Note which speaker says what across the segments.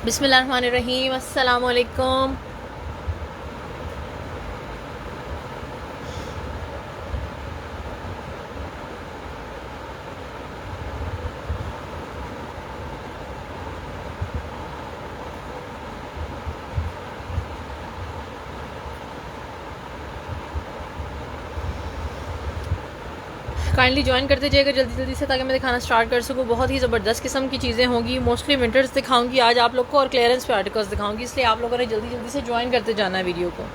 Speaker 1: बिस्मिल्लाहिर्रहमानिर्रहीम, अस्सलाम वालेकुम। काइंडली ज्वाइन करते जाइएगा जल्दी जल्दी से, ताकि मैं दिखाना स्टार्ट कर सकूँ। बहुत ही ज़बरदस्त किस्म की चीज़ें होंगी। मोस्टली विंटर्स दिखाऊंगी आज आप लोग को, और क्लियरेंस पे आर्टिकल्स दिखाऊंगी, इसलिए आप लोगों ने जल्दी जल्दी से ज्वाइन करते जाना है वीडियो को।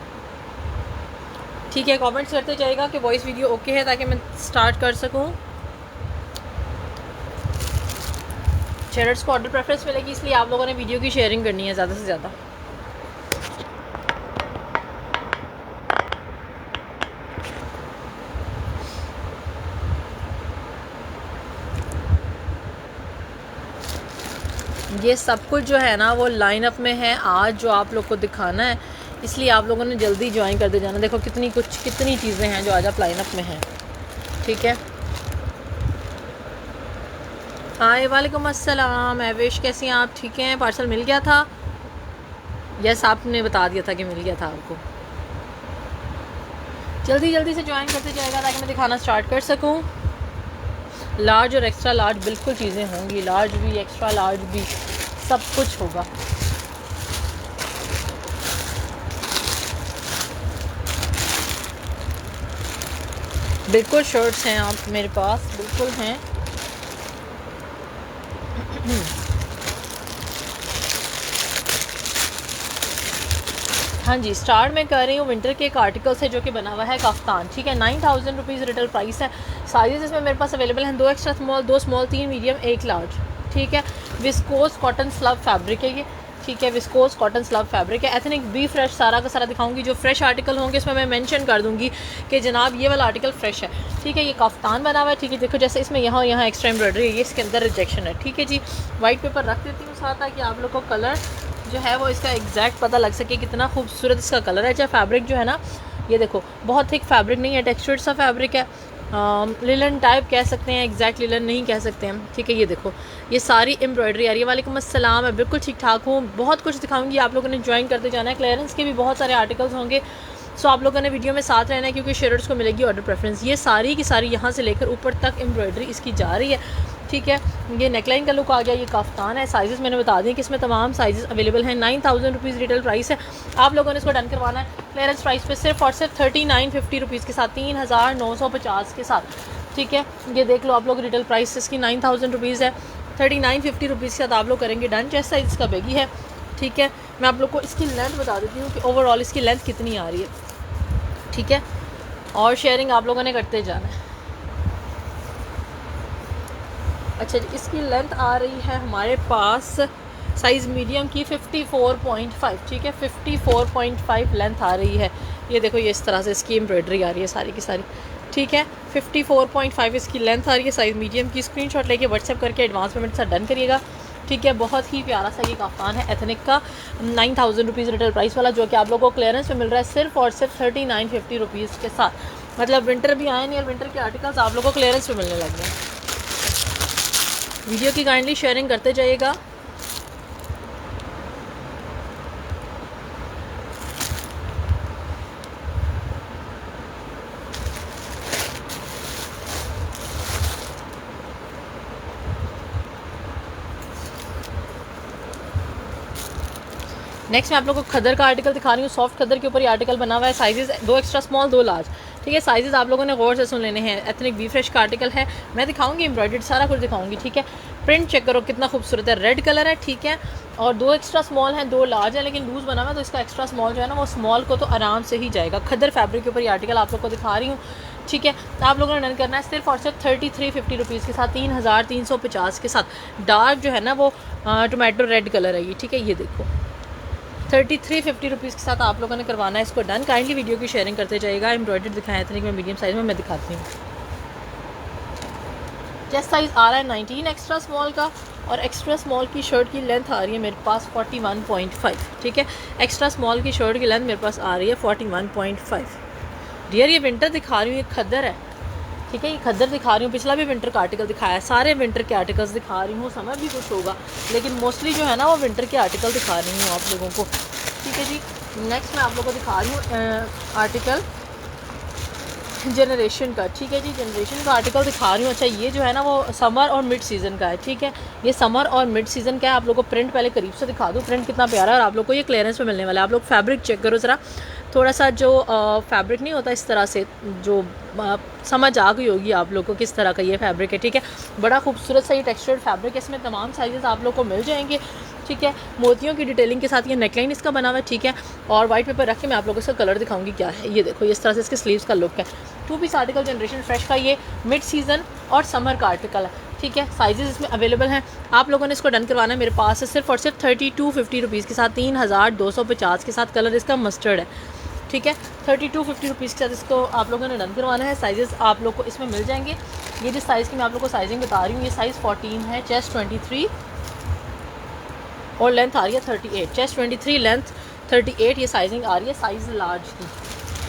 Speaker 1: ठीक है, कमेंट्स करते जाइएगा कि वॉइस वीडियो ओके है, ताकि मैं स्टार्ट कर सकूँ। शेयर्स को ऑर्डर प्रेफरेंस मिलेगी, इसलिए आप लोगों ने वीडियो की शेयरिंग करनी है ज़्यादा से ज़्यादा। ये सब कुछ जो है ना वो लाइनअप में है आज, जो आप लोग को दिखाना है, इसलिए आप लोगों ने जल्दी ज्वाइन कर दे जाना। देखो कितनी चीज़ें हैं जो आज आप लाइनअप में हैं। ठीक है, हाय वालेकुम अस्सलाम एविश, कैसी हैं आप? ठीक हैं, पार्सल मिल गया था? यस, आपने बता दिया था कि मिल गया था आपको। जल्दी जल्दी से ज्वाइन करते जाएगा ताकि मैं दिखाना स्टार्ट कर सकूं। लार्ज और एक्स्ट्रा लार्ज बिल्कुल चीज़ें होंगी, लार्ज भी एक्स्ट्रा लार्ज भी सब कुछ होगा। बिल्कुल शर्ट्स हैं आप मेरे पास, बिल्कुल हैं। हाँ जी, स्टार्ट मैं कर रही हूँ विंटर के एक आर्टिकल से जो कि बना हुआ है कफ्तान। ठीक है, 9000 रुपीज़ रिटेल प्राइस है। साइजेस इसमें मेरे पास अवेलेबल हैं, 2 extra small, 2 small, 3 medium, 1 large. ठीक है, विस्कोस कॉटन स्लब फैब्रिक है ये। ठीक है, विस्कोस कॉटन स्लब फैब्रिक है। एथनिक बी फ्रेश सारा का सारा दिखाऊंगी। जो फ्रेश आर्टिकल होंगे इसमें मैं मेंशन कर दूंगी कि जनाब ये वाला आर्टिकल फ्रेश है। ठीक है, ये कफ्तान बना हुआ है। ठीक है, देखो जैसे इसमें यहाँ यहाँ एक्स्ट्रा एम्ब्रॉयडरी है, ये इसके अंदर रिजेक्शन है। ठीक है जी, वाइट पेपर रख देती हूँ साथ, ताकि आप लोग को कलर जो है वो इसका एग्जैक्ट पता लग सके कितना खूबसूरत इसका कलर है। चाहे फैब्रिक जो है ना, ये देखो बहुत थिक फैब्रिक नहीं है, टेक्सचर्ड सा फैब्रिक है। लिलन टाइप कह सकते हैं, एग्जैक्ट लिलन नहीं कह सकते हम। ठीक है, ये देखो ये सारी एम्ब्रॉयडरी आ रही है। वालेकुम अस्सलाम, मैं बिल्कुल ठीक ठाक हूँ। बहुत कुछ दिखाऊंगी, आप लोगों ने ज्वाइन करते जाना है। क्लियरेंस के भी बहुत सारे आर्टिकल्स होंगे, सो आप लोगों ने वीडियो में साथ रहना है, क्योंकि शेयर्स को मिलेगी ऑर्डर प्रेफरेंस। ये सारी की सारी यहाँ से लेकर ऊपर तक एम्ब्रॉयडरी इसकी जा रही है। ठीक है, ये नेकलाइन का लुक आ गया। ये कफ्तान है। साइजेस मैंने बता दी कि इसमें तमाम साइजेस अवेलेबल हैं। 9000 रुपीज़ रिटेल प्राइस है। आप लोगों ने इसको डन करवाना है क्लियरेंस प्राइस पे सिर्फ और सिर्फ 3950 रुपीज़ के साथ, 3950 के साथ। ठीक है, ये देख लो आप लोग, रिटेल प्राइस इसकी 9000 रुपीज़ है। 3950 रुपीज़ के साथ आप लोग करेंगे डन। चेस्ट साइज इसका बेगी है। ठीक है, मैं आप लोग को इसकी लेंथ बता देती हूँ कि ओवरऑल इसकी लेंथ कितनी आ रही है। ठीक है, और शेयरिंग आप लोगों ने करते जाना है। अच्छा जी, इसकी लेंथ आ रही है हमारे पास साइज़ मीडियम की 54.5। ठीक है, 54.5 लेंथ आ रही है। ये देखो, ये इस तरह से इसकी एम्ब्रॉयडरी आ रही है सारी की सारी। ठीक है, 54.5 इसकी लेंथ आ रही है साइज़ मीडियम की। स्क्रीनशॉट लेके व्हाट्सएप करके एडवांस पेमेंट से डन करिएगा। ठीक है, बहुत ही प्यारा सा ये कफ्तान है एथनिक का, 9000 रुपीज़ रिटेल प्राइस वाला, जो कि आप लोगों को क्लियरेंस में मिल रहा है सिर्फ और सिर्फ 3950 रुपीज़ के साथ। मतलब विंटर भी आए नहीं और विंटर के आर्टिकल्स आप लोगों को क्लियरेंस में मिलने लग गए। वीडियो की काइंडली शेयरिंग करते जाइएगा। नेक्स्ट मैं आप लोगों को खदर का आर्टिकल दिखा रही हूँ। सॉफ्ट खदर के ऊपर ये आर्टिकल बना हुआ है। Sizes 2 extra small, 2 large. ठीक है, साइजेस आप लोगों ने गौर से सुन लेने हैं। एथनिक बी फ्रेश का आर्टिकल है, मैं दिखाऊंगी एम्ब्रॉयडर्ड सारा कुछ दिखाऊंगी। ठीक है, प्रिंट चेक करो कितना खूबसूरत है, रेड कलर है। ठीक है, और 2 एक्स्ट्रा स्मॉल हैं, 2 लार्ज है, लेकिन लूज़ बना हुआ है, तो इसका एक्स्ट्रा स्मॉल जो है ना वो स्मॉल को तो आराम से ही जाएगा। खदर फैब्रिक के ऊपर ये आर्टिकल आप लोग को दिखा रही हूँ। ठीक है, आप लोगों ने डन करना है सिर्फ और सिर्फ 3350 रुपीज़ के साथ, 3350 के साथ। डार्क जो है ना वो टोमेटो रेड कलर है ये। ठीक है, ये देखो 3350 रुपीज़ के साथ आप लोगों ने करवाना है इसको डन। काइंडली वीडियो की शेयरिंग करते जाइएगा। एम्ब्रॉयडर्ड दिखाएं इतने में मीडियम साइज़ में मैं दिखाती हूँ। चेस्ट साइज़ आ रहा है 19 एक्स्ट्रा स्मॉल का, और एक्स्ट्रा स्मॉल की शर्ट की लेंथ आ रही है मेरे पास 41.5। ठीक है, एक्स्ट्रा स्मॉल की शर्ट की लेंथ मेरे पास आ रही है 41.5। डियर, ये विंटर दिखा रही हूँ, ये खद्दर है। ठीक है। ये खद्दर दिखा रही हूँ, पिछला भी विंटर का आर्टिकल दिखाया है, सारे विंटर के आर्टिकल्स दिखा रही हूँ, समर भी कुछ होगा लेकिन मोस्टली जो है ना वो विंटर के आर्टिकल दिखा रही हूँ आप लोगों को। ठीक है जी। नेक्स्ट मैं आप लोगों को दिखा रही हूँ आर्टिकल जनरेशन का। ठीक है जी, जनरेशन का आर्टिकल दिखा रही हूँ। अच्छा, ये जो है ना वो समर और मिड सीज़न का है। ठीक है, ये समर और मिड सीज़न का है। आप लोग को प्रिंट पहले करीब से दिखा दूँ, प्रिंट कितना प्यारा है और आप लोग को ये क्लियरेंस में मिलने वाला है। आप लोग फैब्रिक चेक करो ज़रा, थोड़ा सा जो फैब्रिक नहीं होता इस तरह से, जो समझ आ गई होगी आप लोग को किस तरह का ये फैब्रिक है। ठीक है, बड़ा खूबसूरत सा ये टेक्सचर्ड फैब्रिक है, इसमें तमाम साइजेस आप लोग को मिल जाएंगे। ठीक है, मोतियों की डिटेलिंग के साथ ये नेकलाइन इसका बना हुआ है। ठीक है, और वाइट पेपर रख के मैं आप लोगों को इसका कलर दिखाऊंगी क्या है। ये देखो, इस तरह से इसके स्लीव्स का लुक है। 2 पीस आर्टिकल जनरेशन फ्रेश का, ये मिड सीज़न और समर का आर्टिकल है। ठीक है, साइजेस इसमें अवेलेबल हैं। आप लोगों ने इसको डन करवाना है मेरे पास से सिर्फ और सिर्फ 3250 रुपीज़ के साथ, 3250 के साथ। कलर इसका मस्टर्ड है। ठीक है, 3250 रुपीज़ के साथ इसको आप लोगों ने डन करवाना है। साइजेस आप लोग को इसमें मिल जाएंगे। ये जिस साइज़ की मैं आप लोग को साइजिंग बता रही हूँ, ये साइज़ 14 है, चेस्ट 23 और लेंथ आ रही है 38। चेस्ट 23, लेंथ 38, ये साइजिंग आ रही है साइज़ लार्ज की।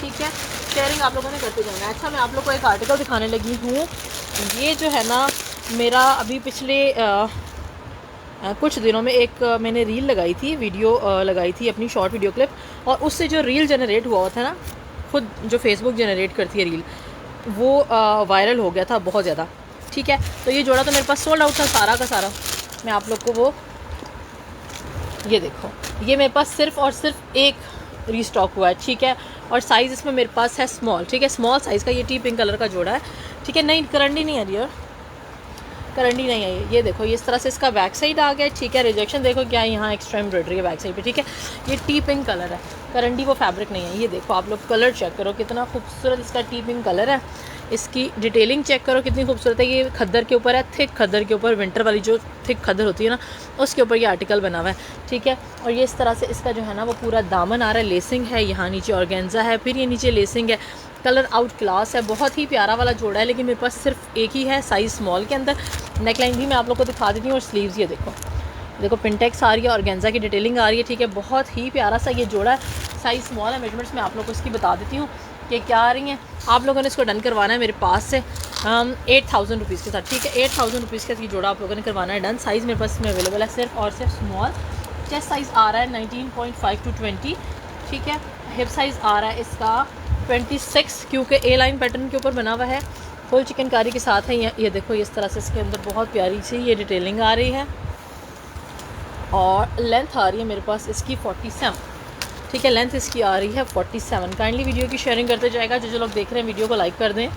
Speaker 1: ठीक है, शेयरिंग आप लोगों ने करते जाना है। अच्छा, मैं आप लोग को एक आर्टिकल दिखाने लगी हूँ। ये जो है ना मेरा अभी पिछले कुछ दिनों में एक मैंने रील लगाई थी, वीडियो लगाई थी, अपनी शॉर्ट वीडियो क्लिप, और उससे जो रील जनरेट हुआ था ना, खुद जो फेसबुक जनरेट करती है रील, वो वायरल हो गया था बहुत ज़्यादा। ठीक है, तो ये जोड़ा तो मेरे पास सोल्ड आउट था सारा का सारा। मैं आप लोग को वो ये देखो, ये मेरे पास सिर्फ और सिर्फ एक रीस्टॉक हुआ है। ठीक है, और साइज़ इसमें मेरे पास है स्मॉल। ठीक है, स्मॉल साइज़ का ये टी पिंक कलर का जोड़ा है। ठीक है, नहीं करंडी नहीं है डियर, करंडी नहीं है। ये देखो, ये इस तरह से इसका बैक साइड आ गया। ठीक है, रिजेक्शन देखो क्या है, यहाँ एक्स्ट्रा एम्ब्रॉयडरी है बैक साइड पे। ठीक है, ये टी पिंक कलर है, करंडी वो फैब्रिक नहीं है। ये देखो, आप लोग कलर चेक करो, कितना खूबसूरत इसका टी पिंक कलर है। इसकी डिटेलिंग चेक करो कितनी खूबसूरत है। ये खद्दर के ऊपर है, थिक खद्दर के ऊपर, विंटर वाली जो थिक खद्दर होती है ना, उसके ऊपर ये आर्टिकल बना हुआ है। ठीक है, और ये इस तरह से इसका जो है ना वो पूरा दामन आ रहा है, लेसिंग है, यहाँ नीचे ऑर्गेन्जा है, फिर ये नीचे लेसिंग है। कलर आउट क्लास है, बहुत ही प्यारा वाला जोड़ा है, लेकिन मेरे पास सिर्फ एक ही है साइज़ स्मॉल के अंदर। नेकलाइन भी मैं आप लोग को दिखा देती हूँ, और स्लीव्स ये देखो, देखो पिंटेक्स आ रही है, ऑर्गेन्जा की डिटेलिंग आ रही है। ठीक है, बहुत ही प्यारा सा ये जोड़ा है, साइज़ स्मॉल है। मेजरमेंट्स मैं आप लोग को इसकी बता देती हूँ कि क्या आ रही हैं। आप लोगों ने इसको डन करवाना है मेरे पास से 8000 रुपीज़ के साथ। ठीक है, 8000 रुपीज़ का ये जोड़ा आप लोगों ने करवाना है डन। साइज़ मेरे पास इसमें अवेलेबल है सिर्फ और सिर्फ स्मॉल। चेस्ट साइज़ आ रहा है 19.5 to 20। ठीक है, हिप साइज़ आ रहा है इसका 26, क्योंकि ए लाइन पैटर्न के ऊपर बना हुआ है, फुल चिकनकारी के साथ है। ये देखो, इस तरह से इसके अंदर बहुत प्यारी सी ये डिटेलिंग आ रही है, और लेंथ आ रही है मेरे पास इसकी 47। ठीक है, लेंथ इसकी आ रही है 47। काइंडली वीडियो की शेयरिंग करते जाएगा, जो लोग देख रहे हैं वीडियो को लाइक कर दें।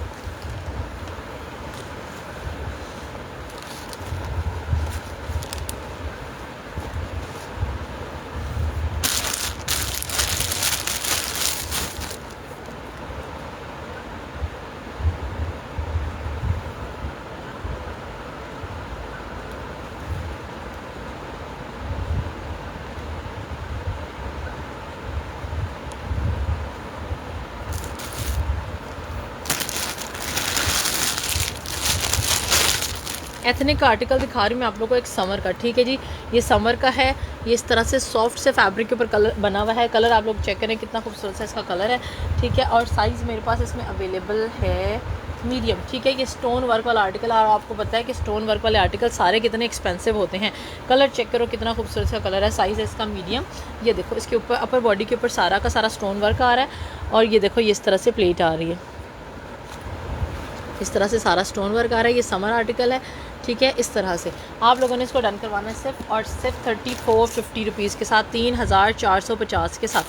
Speaker 1: एथनिक का आर्टिकल दिखा रही हूँ मैं आप लोगों को एक समर का। ठीक है जी, ये समर का है, ये इस तरह से सॉफ्ट से फैब्रिक के ऊपर कलर बना हुआ है। कलर आप लोग चेक करें कितना खूबसूरत सा इसका कलर है। ठीक है, और साइज़ मेरे पास इसमें अवेलेबल है मीडियम। ठीक है, ये स्टोन वर्क वाला आर्टिकल है, और आपको पता है कि स्टोन वर्क वाले आर्टिकल सारे कितने एक्सपेंसिव होते हैं। कलर चेक करो कितना खूबसूरत सा कलर है। साइज़ है इसका मीडियम। ये देखो, इसके ऊपर अपर बॉडी के ऊपर सारा का सारा स्टोन वर्क आ रहा है, और ये देखो ये इस तरह से प्लेट आ रही है, इस तरह से सारा स्टोन वर्क आ रहा है। ये समर आर्टिकल है। ठीक है, इस तरह से आप लोगों ने इसको डन करवाना है सिर्फ और सिर्फ 3450 रुपीज़ के साथ, 3450 के साथ।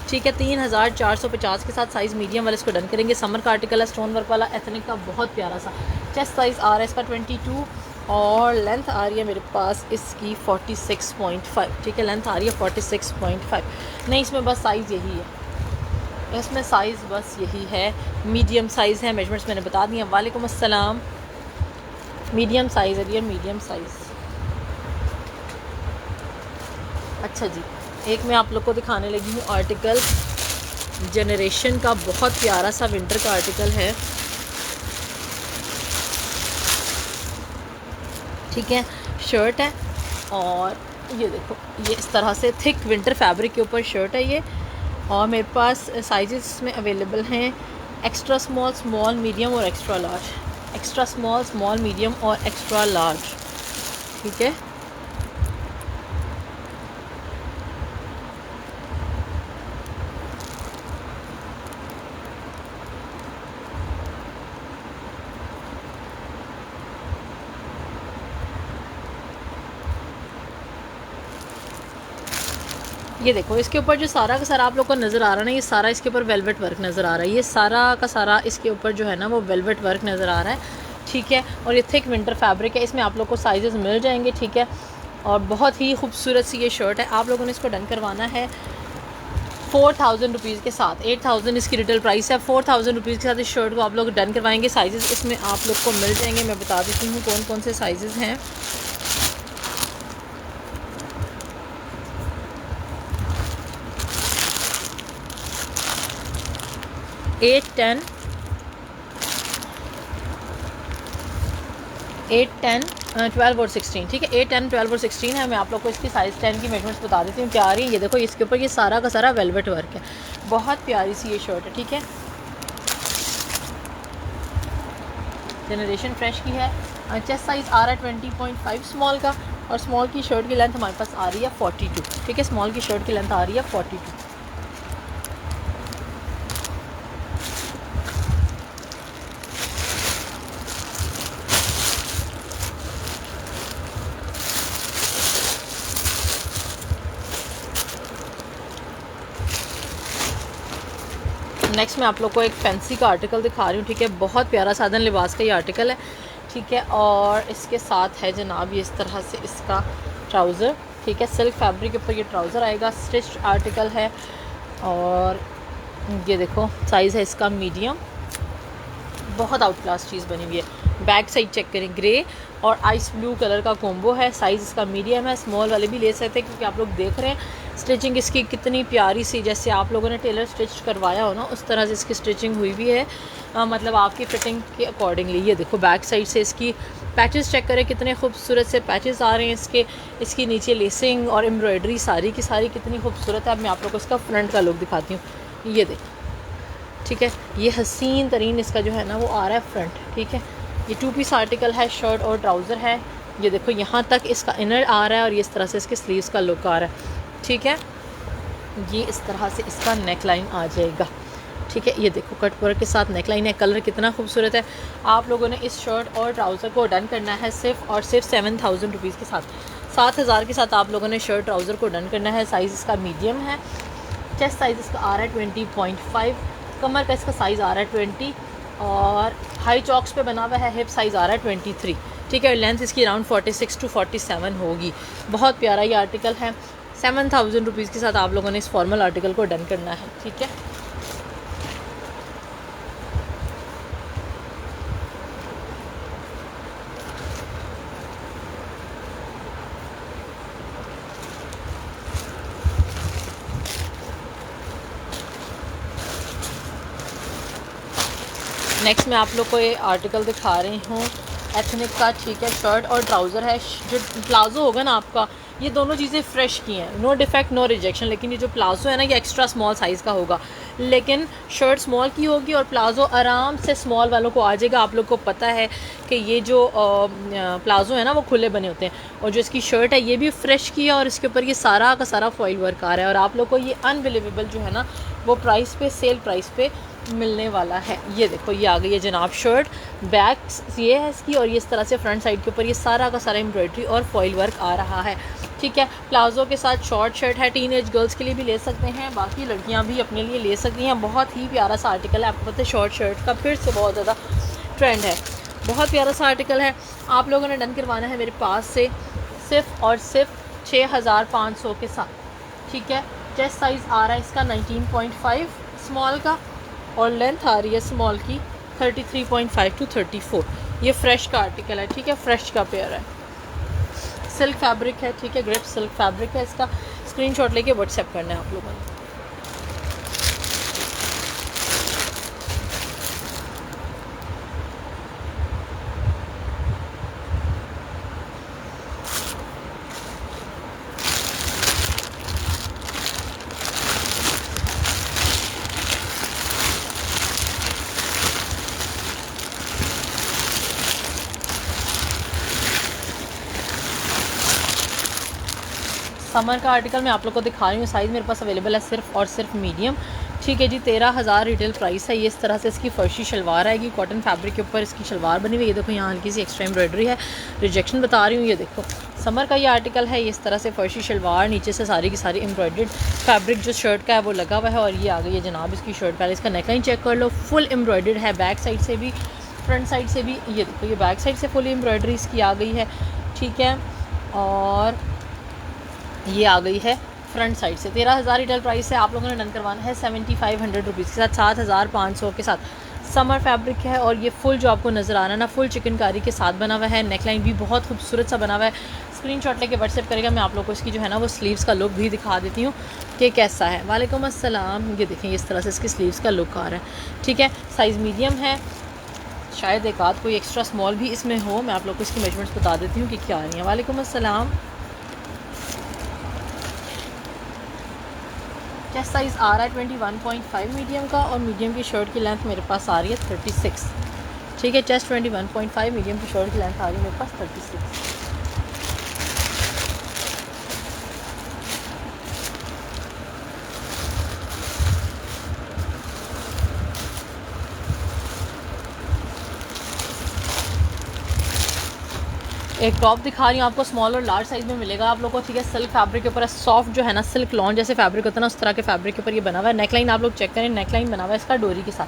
Speaker 1: ठीक है, 3450 के साथ साइज़ मीडियम वाले इसको डन करेंगे। समर का आर्टिकल है, स्टोन वर्क वाला, एथनिक का, बहुत प्यारा सा। चेस्ट साइज़ आ रहा है इसका 22, और लेंथ आ रही है मेरे पास इसकी 46.5। ठीक है, लेंथ आ रही है 46.5। नहीं, इसमें बस साइज़ यही है, इसमें साइज़ बस यही है, मीडियम साइज़ है। मेजरमेंट्स मैंने बता दिए। वालेकुम अस्सलाम। मीडियम साइज़ है डियर, मीडियम साइज़। अच्छा जी, एक मैं आप लोग को दिखाने लगी हूँ आर्टिकल जनरेशन का, बहुत प्यारा सा विंटर का आर्टिकल है। ठीक है, शर्ट है, और ये देखो ये इस तरह से थिक विंटर फैब्रिक के ऊपर शर्ट है ये, और मेरे पास साइजेस में अवेलेबल हैं एक्स्ट्रा स्मॉल, स्मॉल मीडियम और extra large, extra small, small medium और एक्स्ट्रा लार्ज, ठीक है। ये देखो इसके ऊपर जो सारा का सारा आप लोग को नज़र आ रहा है ना, ये सारा इसके ऊपर वेलवेट वर्क नज़र आ रहा है, ये सारा का सारा इसके ऊपर जो है ना वो वेलवेट वर्क नज़र आ रहा है, ठीक है। और ये थिक विंटर फैब्रिक है, इसमें आप लोग को साइजेस मिल जाएंगे, ठीक है। और बहुत ही खूबसूरत सी ये शर्ट है। आप लोगों ने इसको डन करवाना है 4000 रुपीज़ के साथ। 8000 इसकी रिटेल प्राइस है, 4000 रुपीज़ के साथ इस शर्ट को आप लोग डन करवाएंगे। साइजेस इसमें आप लोग को मिल जाएंगे, मैं बता देती हूँ कौन कौन से साइजेस हैं। 8, 10, 12 और 16, ठीक है। 8, 10, 12 और 16 है। मैं आप लोग को इसकी साइज़ 10 की मेजरमेंट्स बता देती हूँ क्या आ रही है। ये देखो इसके ऊपर ये सारा का सारा वेलवेट वर्क है, बहुत प्यारी सी ये शर्ट है, ठीक है। जनरेशन फ्रेश की है। चेस्ट साइज़ आ रहा है 20.5 स्मॉल का, और स्मॉल की शर्ट की लेंथ हमारे पास आ रही है 42, ठीक है। स्मॉल की शर्ट की लेंथ आ रही है 42। नेक्स्ट मैं आप लोग को एक फैंसी का आर्टिकल दिखा रही हूँ, ठीक है। बहुत प्यारा सादन लिबास का ये आर्टिकल है, ठीक है। और इसके साथ है जनाब ये इस तरह से इसका ट्राउज़र, ठीक है। सिल्क फैब्रिक के ऊपर ये ट्राउज़र आएगा, स्टिच आर्टिकल है। और ये देखो साइज़ है इसका मीडियम, बहुत आउट क्लास चीज़ बनी हुई है। बैक साइड चेक करें, ग्रे और आइस ब्लू कलर का कॉम्बो है। साइज़ इसका मीडियम है, स्मॉल वाले भी ले सकते हैं, क्योंकि आप लोग देख रहे हैं स्टिचिंग इसकी कितनी प्यारी सी, जैसे आप लोगों ने टेलर स्टिच करवाया हो ना उस तरह से इसकी स्टिचिंग हुई भी है, मतलब आपकी फ़िटिंग के अकॉर्डिंगली। ये देखो बैक साइड से इसकी पैचेस चेक करें, कितने खूबसूरत से पैचेस आ रहे हैं इसके। इसकी नीचे लेसिंग और एम्ब्रॉयडरी सारी की सारी कितनी खूबसूरत है। अब मैं आप लोग को इसका फ्रंट का लुक दिखाती हूँ। ये देखो, ठीक है, ये हसीन तरीन इसका जो है ना वो आ रहा है फ्रंट, ठीक है। ये 2 पीस आर्टिकल है, शर्ट और ट्राउज़र है। ये देखो यहाँ तक इसका इनर आ रहा है, और ये इस तरह से इसके स्लीव्स का लुक आ रहा है, ठीक है। ये इस तरह से इसका नेक लाइन आ जाएगा, ठीक है। ये देखो कट वर्क के साथ नेक लाइन है, कलर कितना खूबसूरत है। आप लोगों ने इस शर्ट और ट्राउज़र को डन करना है सिर्फ और सिर्फ 7000 रुपीज़ के साथ। 7000 के साथ आप लोगों ने शर्ट ट्राउज़र को डन करना है। साइज़ इसका मीडियम है, चेस्ट साइज़ इसका आ रहा है 20.5, कमर का इसका साइज़ आ रहा है 20, और हाई चॉक्स पे बना हुआ है। हिप साइज़ आ रहा है 23, ठीक है। लेंथ इसकी अराउंड 46 to 47 होगी। बहुत प्यारा ये आर्टिकल है। 7000 रुपीज़ के साथ आप लोगों ने इस फॉर्मल आर्टिकल को डन करना है, ठीक है। नेक्स्ट मैं आप लोग को ये आर्टिकल दिखा रही हूँ एथनिक का, ठीक है। शर्ट और ट्राउज़र है। जो प्लाज़ो होगा ना आपका, ये दोनों चीज़ें फ़्रेश की हैं, नो डिफेक्ट नो रिजेक्शन। लेकिन ये जो प्लाज़ो है ना ये एक्स्ट्रा स्मॉल साइज़ का होगा, लेकिन शर्ट स्मॉल की होगी और प्लाज़ो आराम से स्मॉल वालों को आ जाएगा। आप लोग को पता है कि ये जो प्लाज़ो है ना वो खुले बने होते हैं, और जो इसकी शर्ट है ये भी फ़्रेश की है, और इसके ऊपर ये सारा का सारा फॉइल वर्क आ रहा है। और आप लोग को ये अनबिलीवेबल जो है ना वो प्राइस पे, सेल प्राइस पे मिलने वाला है। ये देखो ये आ गई है जनाब शर्ट, बैक ये है इसकी, और ये इस तरह से फ्रंट साइड के ऊपर ये सारा का सारा एम्ब्रॉयडरी और फॉइल वर्क आ रहा है, ठीक है। प्लाजो के साथ शॉर्ट शर्ट है, टीन एज गर्ल्स के लिए भी ले सकते हैं, बाकी लड़कियां भी अपने लिए ले सकती हैं। बहुत ही प्यारा सा आर्टिकल है। आपको पता है शॉर्ट शर्ट का फिर से बहुत ज़्यादा ट्रेंड है। बहुत प्यारा सा आर्टिकल है। आप लोगों ने डन करवाना है मेरे पास से सिर्फ और सिर्फ 6500 के साथ, ठीक है। चेस्ट साइज़ आ रहा है इसका 19.5 स्मॉल का, और लेंथ आ रही है स्मॉल की 33.5 to 34। ये फ्रेश का आर्टिकल है, ठीक है। फ्रेश का पेयर है, सिल्क फैब्रिक है, ठीक है। ग्रेप सिल्क फैब्रिक है। इसका स्क्रीनशॉट लेके व्हाट्सएप करना है आप लोगों ने। समर का आर्टिकल मैं आप लोग को दिखा रही हूँ। साइज़ मेरे पास अवेलेबल है सिर्फ और सिर्फ मीडियम, ठीक है जी। 13,000 रिटेल प्राइस है। ये इस तरह से इसकी फर्शी शलवार आएगी, कॉटन फैब्रिक के ऊपर इसकी शलवार बनी हुई है। ये देखो यहाँ हल्की सी एक्स्ट्रा एम्ब्रॉयडरी है, रिजेक्शन बता रही हूँ। ये देखो समर का ये आर्टिकल है। ये इस तरह से फर्शी शलवार, नीचे से सारी की सारी एम्ब्रॉयडर्ड फैब्रिक जो शर्ट का है वो लगा हुआ है। और ये आ गई है जनाब इसकी शर्ट। पहले इसका नेकलाइन चेक कर लो, फुल एम्ब्रॉयडर्ड है, बैक साइड से भी फ्रंट साइड से भी। ये देखो ये बैक साइड से फुल एम्ब्रॉयडरी इसकी आ गई है, ठीक है। और ये आ गई है फ्रंट साइड से। 13,000 रिटेल प्राइस है। आप लोगों ने डन करवाना है 7,500 रुपीज़ के साथ, 7,500 के साथ। समर फैब्रिक है और ये फुल जो आपको नज़र आ रहा है ना, फुल चिकनकारी के साथ बना हुआ है। नेकलाइन भी बहुत खूबसूरत सा बना हुआ है। स्क्रीनशॉट लेके व्हाट्सएप करेगा। मैं आप लोगों को इसकी जो है ना वो स्लीव्स का लुक भी दिखा देती हूँ कि कैसा है। वालेकुम अस्सलाम। ये देखें इस तरह से इसकी स्लीव्स का लुक आ रहा है, ठीक है। साइज़ मीडियम है, शायद एक आध कोई एक्स्ट्रा स्मॉल भी इसमें हो। मैं आप लोग को इसकी मेजरमेंट्स बता देती हूँ कि क्या आ रही हैं। वालेकुम अस्सलाम। चेस्ट साइज़ आ रहा है 21.5 मीडियम का, और मीडियम की शर्ट की लेंथ मेरे पास आ रही है 36, ठीक है। चेस्ट 21.5, मीडियम की शर्ट की लेंथ आ रही है मेरे पास 36। एक टॉप दिखा रही हूँ आपको, स्मॉल और लार्ज साइज़ में मिलेगा आप लोगों को, ठीक है। सिल्क फैब्रिक के ऊपर सॉफ्ट जो है ना, सिल्क लॉन जैसे फैब्रिक होता है ना, उस तरह के फैब्रिक के ऊपर ये बना हुआ है। नेकलाइन आप लोग चेक करें, नेकलाइन बना हुआ है इसका डोरी के साथ,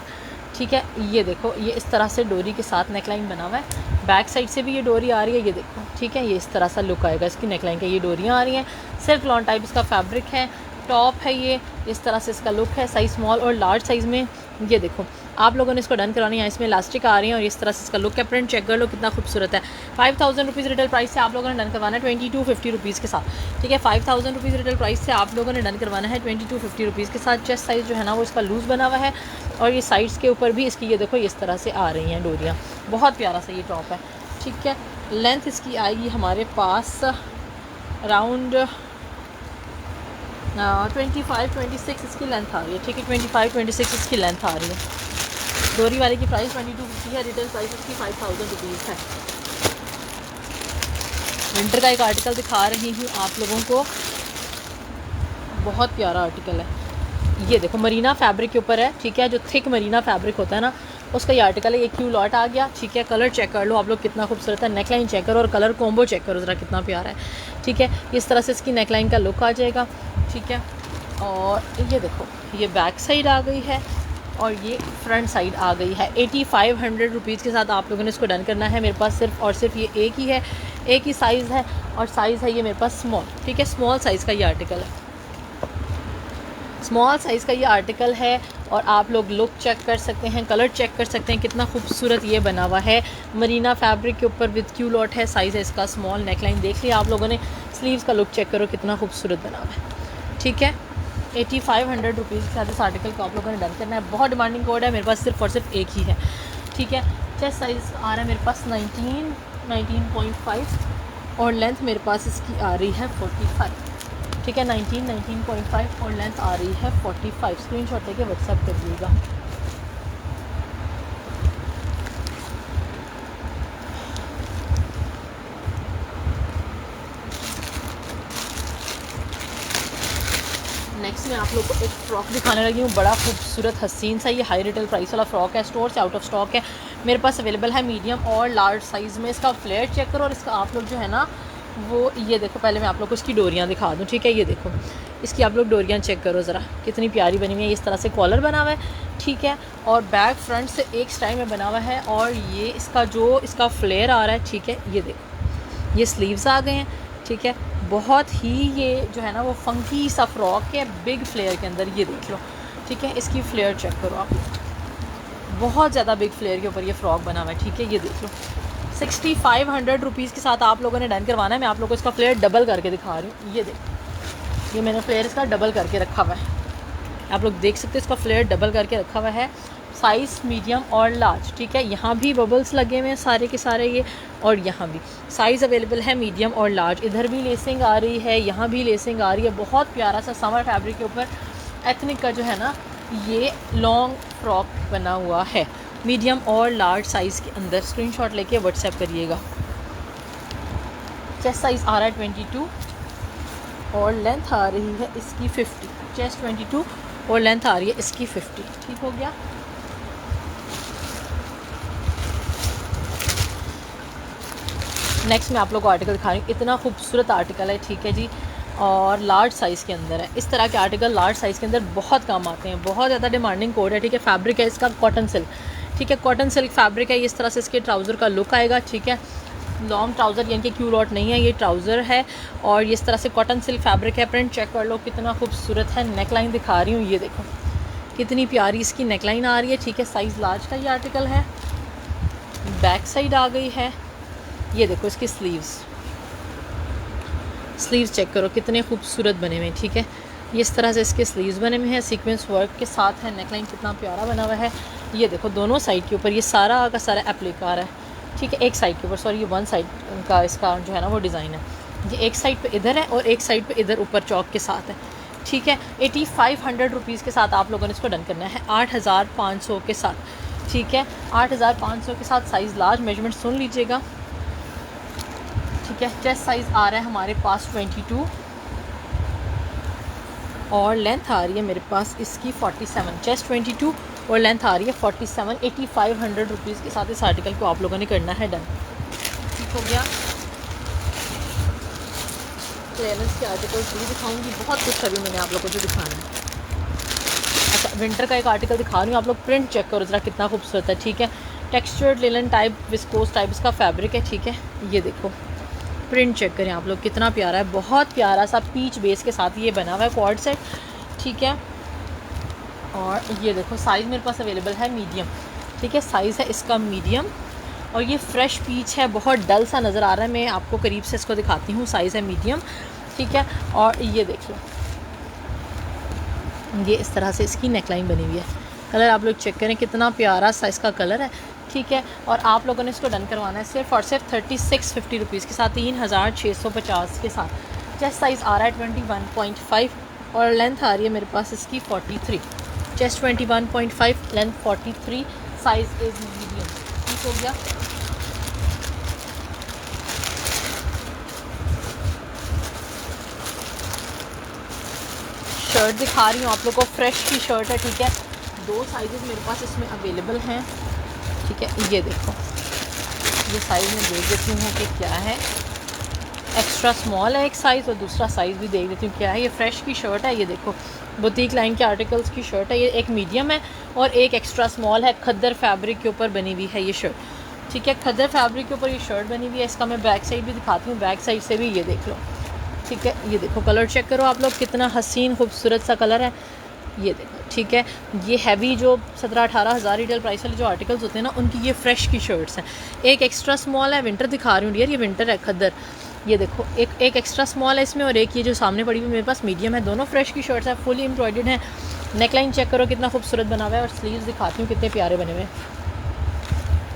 Speaker 1: ठीक है। ये देखो ये इस तरह से डोरी के साथ नेकलाइन बना हुआ है। बैक साइड से भी ये डोरी आ रही है, ये देखो, ठीक है। ये इस तरह सा लुक आएगा इसकी नेकलाइन का। ये डोरियाँ आ रही हैं, सिल्क लॉन टाइप इसका फैब्रिक है। टॉप है ये, इस तरह से इसका लुक है। साइज़ स्मॉल और लार्ज साइज़ में। ये देखो आप लोगों ने इसको डन करानी है। इसमें इलास्टिक आ रही है और इस तरह से इसका लुक है। प्रिंट चेक कर लो कितना खूबसूरत है। 5,000 रुपीज़ रिटेल प्राइस से आप लोगों ने डन करवाना है 2250 रुपीज़ के साथ, ठीक है। 5,000 रुपीज़ रिटेल प्राइस से आप लोगों ने डन करवाना है 2250 रुपीज़ के साथ। चेस्ट साइज़ जो है ना वो इसका लूज़ बना हुआ है, और ये साइड्स के ऊपर भी इसकी ये देखो इस तरह से आ रही हैं डोरियाँ। बहुत प्यारा सा ये टॉप है, ठीक है। लेंथ इसकी आएगी हमारे पास अराउंड 25-26 इसकी लेंथ आ रही है, ठीक है। 25-26 इसकी लेंथ आ रही है। डोरी वाले की प्राइस 2250 है, रिटेल प्राइस इसकी 5,000 रुपीज़ है। विंटर का एक आर्टिकल दिखा रही हूँ आप लोगों को, बहुत प्यारा आर्टिकल है। ये देखो मरीना फैब्रिक के ऊपर है, ठीक है। जो थिक मरीना फैब्रिक होता है ना उसका ये आर्टिकल है। ये क्यू लॉट आ गया, ठीक है। कलर चेक कर लो आप लोग कितना खूबसूरत है। नेकलाइन चेक करो और कलर कॉम्बो चेक करो ज़रा कितना प्यारा है, ठीक है। इस तरह से इसकी नेकलाइन का लुक आ जाएगा, ठीक है। और ये देखो ये बैक साइड आ गई है और ये फ्रंट साइड आ गई है। 8,500 रुपीज़ के साथ आप लोगों ने इसको डन करना है। मेरे पास सिर्फ और सिर्फ ये एक ही है, एक ही साइज़ है, और साइज़ है ये मेरे पास स्मॉल, ठीक है। स्मॉल साइज़ का ये आर्टिकल है, स्मॉल साइज़ का ये आर्टिकल है। और आप लोग लुक चेक कर सकते हैं, कलर चेक कर सकते हैं, कितना खूबसूरत ये बना हुआ है। मरीना फैब्रिक के ऊपर विद क्यू लॉट है, साइज़ है इसका स्मॉल। नेकलाइन देख लिया आप लोगों ने, स्लीव्स का लुक चेक करो कितना खूबसूरत बना हुआ है, ठीक है। 8,500 रुपीज़ के साथ इस आर्टिकल को आप लोगों ने डन करना है। बहुत डिमांडिंग कोड है, मेरे पास सिर्फ और सिर्फ एक ही है, ठीक है। चेस्ट साइज़ आ रहा है मेरे पास 19.5 और लेंथ मेरे पास इसकी आ रही है 45, ठीक है। 19.5 और लेंथ आ रही है 45। स्क्रीनशॉट लेके व्हाट्सएप कर दीजिएगा। नेक्स्ट मैं आप लोग को एक फ़्रॉक दिखाने लगी हूँ, बड़ा खूबसूरत हसीन सा। ये हाई रिटेल प्राइस वाला फ़्रॉक है, स्टोर से आउट ऑफ स्टॉक है। मेरे पास अवेलेबल है मीडियम और लार्ज साइज़ में। इसका फ्लेयर चेक करो और इसका आप लोग जो है ना वो ये देखो, पहले मैं आप लोग को इसकी डोरियाँ दिखा दूँ, ठीक है। ये देखो इसकी आप लोग डोरियाँ चेक करो ज़रा कितनी प्यारी बनी हुई है। इस तरह से कॉलर बना हुआ है, ठीक है। और बैक फ्रंट से एक स्टाइल में बना हुआ है। और ये इसका जो इसका फ्लेयर आ रहा है, ठीक है। ये देखो ये स्लीव्स आ गए हैं, ठीक है। बहुत ही ये जो है ना वो फंकी सा फ्रॉक है, बिग फ्लेयर के अंदर। ये देख लो, ठीक है। इसकी फ्लेयर चेक करो आप, बहुत ज़्यादा बिग फ्लेयर के ऊपर ये फ्रॉक बना हुआ है, ठीक है। ये देख लो 6,500 रुपीज़ के साथ आप लोगों ने डन करवाना है। मैं आप लोगों को इसका फ्लेयर डबल करके दिखा रही हूँ। ये देखो ये मैंने फ्लेयर इसका डबल करके रखा हुआ है, आप लोग देख सकते हैं। इसका फ्लेयर डबल करके रखा हुआ है। साइज़ मीडियम और लार्ज, ठीक है। यहाँ भी बबल्स लगे हुए हैं सारे के सारे ये, और यहाँ भी साइज़ अवेलेबल है मीडियम और लार्ज। इधर भी लेसिंग आ रही है, यहाँ भी लेसिंग आ रही है। बहुत प्यारा सा समर फैब्रिक के ऊपर एथनिक का जो है ना ये लॉन्ग फ्रॉक बना हुआ है, मीडियम और लार्ज साइज़ के अंदर। स्क्रीनशॉट लेके व्हाट्सएप करिएगा। चेस्ट साइज़ आ रहा है 22 और लेंथ आ रही है इसकी 50, चेस्ट 22 और लेंथ आ रही है इसकी 50। ठीक हो गया। नेक्स्ट मैं आप लोग को आर्टिकल दिखा रही हूँ, इतना खूबसूरत आर्टिकल है, ठीक है जी, और लार्ज साइज़ के अंदर है। इस तरह के आर्टिकल लार्ज साइज़ के अंदर बहुत काम आते हैं, बहुत ज़्यादा डिमांडिंग कोड है, ठीक है। फैब्रिक है इसका कॉटन सिल्क, ठीक है, कॉटन सिल्क फैब्रिक है। इस तरह से इसके ट्राउज़र का लुक आएगा, ठीक है। लॉन्ग ट्राउज़र यानी कि क्यूलॉट नहीं है, ये ट्राउज़र है और इस तरह से कॉटन सिल्क फैब्रिक है। प्रिंट चेक कर लो कितना खूबसूरत है। नेक लाइन दिखा रही हूँ, ये देखो कितनी प्यारी इसकी नेक लाइन आ रही है, ठीक है। साइज़ लार्ज का ये आर्टिकल है। बैक साइड आ गई है, ये देखो इसकी स्लीव्स चेक करो कितने खूबसूरत बने हुए हैं, ठीक है। ये इस तरह से इसके स्लीव्स बने हुए हैं, सीक्वेंस वर्क के साथ है। नेकलाइन कितना प्यारा बना हुआ है, ये देखो दोनों साइड के ऊपर ये सारा का सारा एप्लीकार है, ठीक है। एक साइड के ऊपर, सॉरी, ये वन साइड का इसका जो है ना वो डिज़ाइन है। ये एक साइड पे इधर है और एक साइड पे इधर ऊपर चौक के साथ है, ठीक है। 8500 रुपीज़ के साथ आप लोगों ने इसको डन करना है, 8500 के साथ, ठीक है। 8500 के साथ साइज़ लार्ज, मेजरमेंट सुन लीजिएगा, ठीक है। चेस्ट साइज़ आ रहा है हमारे पास 22 और लेंथ आ रही है मेरे पास इसकी 47। चेस्ट 22 और लेंथ आ रही है 47। 8500 रुपीज़ के साथ इस आर्टिकल को आप लोगों ने करना है डन। ठीक हो गया। क्लियरेंस के आर्टिकल्स भी दिखाऊंगी, बहुत कुछ अभी मैंने आप लोगों को जो दिखाना है। अच्छा, विंटर का एक आर्टिकल दिखा रही हूँ, आप लोग प्रिंट चेक करो ज़रा कितना खूबसूरत है, ठीक है। Textured linen type viscose type इसका फैब्रिक है, ठीक है। ये देखो प्रिंट चेक करें आप लोग कितना प्यारा है, बहुत प्यारा सा पीच बेस के साथ ये बना हुआ है क्वाड सेट, ठीक है। और ये देखो साइज़ मेरे पास अवेलेबल है मीडियम, ठीक है। साइज़ है इसका मीडियम और ये फ्रेश पीच है, बहुत डल सा नज़र आ रहा है। मैं आपको करीब से इसको दिखाती हूँ। साइज़ है मीडियम, ठीक है। और ये देख लो, ये इस तरह से इसकी नेकलाइन बनी हुई है। कलर आप लोग चेक करें कितना प्यारा सा इसका कलर है, ठीक है। और आप लोगों ने इसको डन करवाना है सिर्फ और सिर्फ 3650 रुपीज़ के साथ, 3650 के साथ। चेस्ट साइज़ आ रहा है 21.5 और लेंथ आ रही है मेरे पास इसकी 43। Chest 21.5, length 43, size is medium. ठीक हो गया। शर्ट दिखा रही हूँ आप लोग को, फ्रेश की शर्ट है, ठीक है। 2 साइज़ मेरे पास इसमें अवेलेबल हैं, ठीक है। ये देखो, ये साइज़ में देख देती हूँ कि क्या है। एक्स्ट्रा स्मॉल है एक साइज़ और दूसरा साइज़ भी देख देती हूँ क्या है। ये फ्रेश की शर्ट है, ये देखो बुटीक लाइन के आर्टिकल्स की शर्ट है। ये एक मीडियम है और एक एक्स्ट्रा स्मॉल है। खद्दर फैब्रिक के ऊपर बनी हुई है ये शर्ट, ठीक है। खद्दर फैब्रिक के ऊपर ये शर्ट बनी हुई है। इसका मैं बैक साइड भी दिखाती हूँ, बैक साइड से भी ये देख लो, ठीक है। ये देखो कलर चेक करो आप लोग, कितना हसीन खूबसूरत सा कलर है, ये देखो, ठीक है। ये हैवी जो 17-18 हज़ार रिटेल प्राइस वाले जो आर्टिकल्स होते हैं ना, उनकी ये फ्रेश की शर्ट्स हैं। एक एक्स्ट्रा स्मॉल है, विंटर दिखा रही हूँ डियर, ये विंटर है खद्दर। ये देखो एक एक्स्ट्रा स्मॉल है इसमें और एक ये जो सामने पड़ी हुई मेरे पास मीडियम है। दोनों फ्रेश की शर्ट्स हैं, फुली एम्ब्रॉयडर्ड हैं। नेकलाइन चेक करो कितना खूबसूरत बना हुआ है और स्लीव्स दिखाती हूँ कितने प्यारे बने हुए हैं,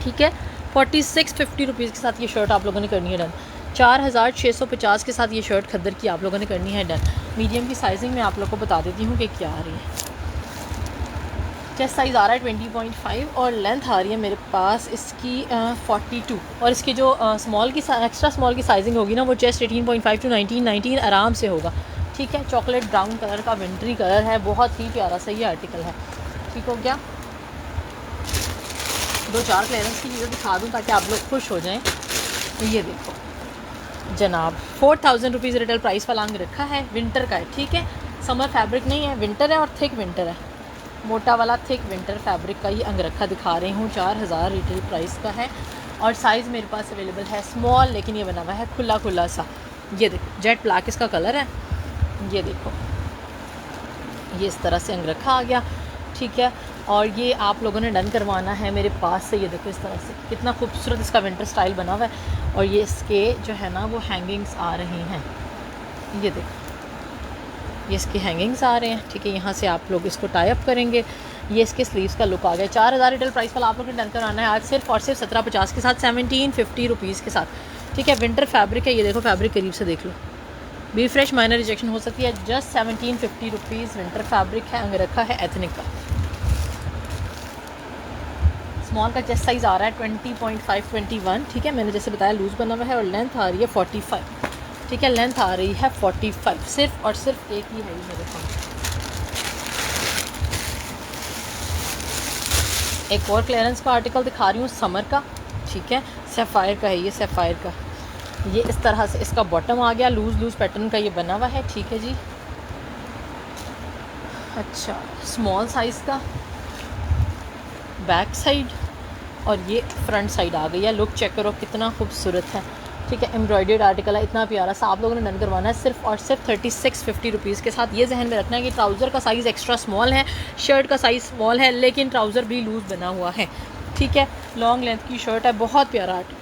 Speaker 1: ठीक है। 4650 रुपीज़ के साथ ये शर्ट आप लोगों ने करनी है डन। 4650 के साथ ये शर्ट खद्दर की आप लोगों ने करनी है डन। मीडियम की साइजिंग में आप लोग को बता देती हूँ कि क्या आ रही है। चेस्ट साइज़ आ रहा है 20.5 और लेंथ आ रही है मेरे पास इसकी 42। और इसकी जो स्मॉल की एक्स्ट्रा स्मॉल की साइजिंग होगी ना, वो चेस्ट 18.5 टू 19 आराम से होगा, ठीक है। चॉकलेट ब्राउन कलर का विंटरी कलर है, बहुत ही प्यारा सा ये आर्टिकल है। ठीक हो गया। 2-4 क्लियरेंस की वीडियो दिखा दूँ ताकि आप लोग खुश हो जाएं। ये देखो जनाब, 4000 रुपीज़ रिटेल प्राइस वाला अंग रखा है, विंटर का है, ठीक है। समर फैब्रिक नहीं है, विंटर है और थिक विंटर है, मोटा वाला थिक विंटर फैब्रिक का ही अंग रखा दिखा रही हूँ। 4000 रिटेल प्राइस का है और साइज़ मेरे पास अवेलेबल है स्मॉल, लेकिन ये बना हुआ है खुला खुला सा। ये देखो जेट ब्लैक इसका कलर है, ये देखो ये इस तरह से अंग रखा आ गया, ठीक है। और ये आप लोगों ने डन करवाना है मेरे पास से। ये देखो इस तरह से कितना खूबसूरत इसका विंटर स्टाइल बना हुआ है और ये इसके जो है ना वो हैंगिंग्स आ रही हैं, ये देखो ये इसके हैंगिंग्स आ रहे हैं, ठीक है। यहाँ से आप लोग इसको टाई अप करेंगे। ये इसके स्लीव्स का लुक आ गया। 4000 रिटेल प्राइस पर आप लोग ने डन कराना है आज सिर्फ और सिर्फ 1750 के साथ, 1750 रुपीज़ के साथ, ठीक है। विंटर फैब्रिक है, ये देखो फैब्रिक करीब से देख लो, बी फ्रेश माइनर रिजेक्शन हो सकती है। जस्ट 1750 रुपीज़ विंटर फैब्रिक है, अंग रखा है एथनिक का। स्मॉल का चेस्ट साइज़ आ रहा है 20.5 21, ठीक है। मैंने जैसे बताया लूज़ बना हुआ है और लेंथ आ रही है 45। ठीक है। लेंथ आ रही है 45, सिर्फ और सिर्फ एक ही है ये मेरे पास। एक और क्लियरेंस का आर्टिकल दिखा रही हूँ समर का, ठीक है। सैफायर का है ये, सैफायर का। ये इस तरह से इसका बॉटम आ गया, लूज़ पैटर्न का ये बना हुआ है, ठीक है जी। अच्छा, स्मॉल साइज़ का बैक साइड और ये फ्रंट साइड आ गई है। लुक चेक करो कितना खूबसूरत है, ठीक है। एम्ब्रॉयडर्ड आर्टिकल है, इतना प्यारा सा। आप लोगों ने डन करवाना है सिर्फ और सिर्फ 3650 रुपीज़ के साथ। ये जहन में रखना है कि ट्राउज़र का साइज़ एक्स्ट्रा स्मॉल है, शर्ट का साइज़ स्मॉल है, लेकिन ट्राउज़र भी लूज़ बना हुआ है, ठीक है। लॉन्ग लेंथ की शर्ट है, बहुत प्यारा आर्ट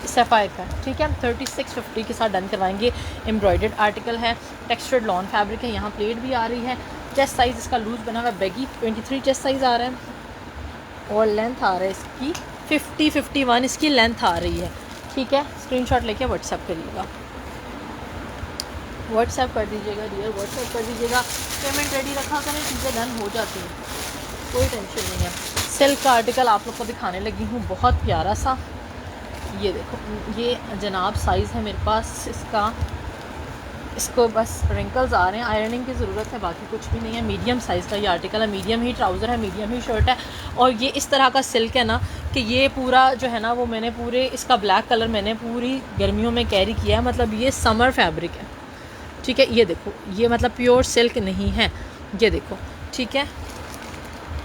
Speaker 1: सैफायर का, ठीक है। 3650 के साथ डन करवाएंगे। एम्ब्रॉयडर्ड आर्टिकल है, टेक्सचर्ड लॉन फैब्रिक है, यहाँ प्लेट भी आ रही है। चेस्ट साइज़ इसका लूज़ बना हुआ है, बैगी 23 चेस्ट साइज़ आ रहा है और लेंथ आ रहा है इसकी 51 इसकी लेंथ आ रही है, ठीक है। स्क्रीनशॉट लेके व्हाट्सएप करिएगा, व्हाट्सएप कर दीजिएगा डियर, व्हाट्सएप कर दीजिएगा। पेमेंट रेडी रखा करें, चीज़ें डन हो जाती हैं, कोई टेंशन नहीं है। सिल्क का आर्टिकल आप लोग को दिखाने लगी हूँ, बहुत प्यारा सा। ये देखो, ये जनाब साइज़ है मेरे पास इसका, इसको बस रिंकल्स आ रहे हैं, आयरनिंग की ज़रूरत है, बाकी कुछ भी नहीं है। मीडियम साइज़ का ये आर्टिकल है, मीडियम ही ट्राउज़र है, मीडियम ही शर्ट है। और ये इस तरह का सिल्क है ना कि ये पूरा जो है ना वो मैंने पूरे इसका ब्लैक कलर मैंने पूरी गर्मियों में कैरी किया है, मतलब ये समर फैब्रिक है, ठीक है। ये देखो, ये मतलब प्योर सिल्क नहीं है, ये देखो, ठीक है।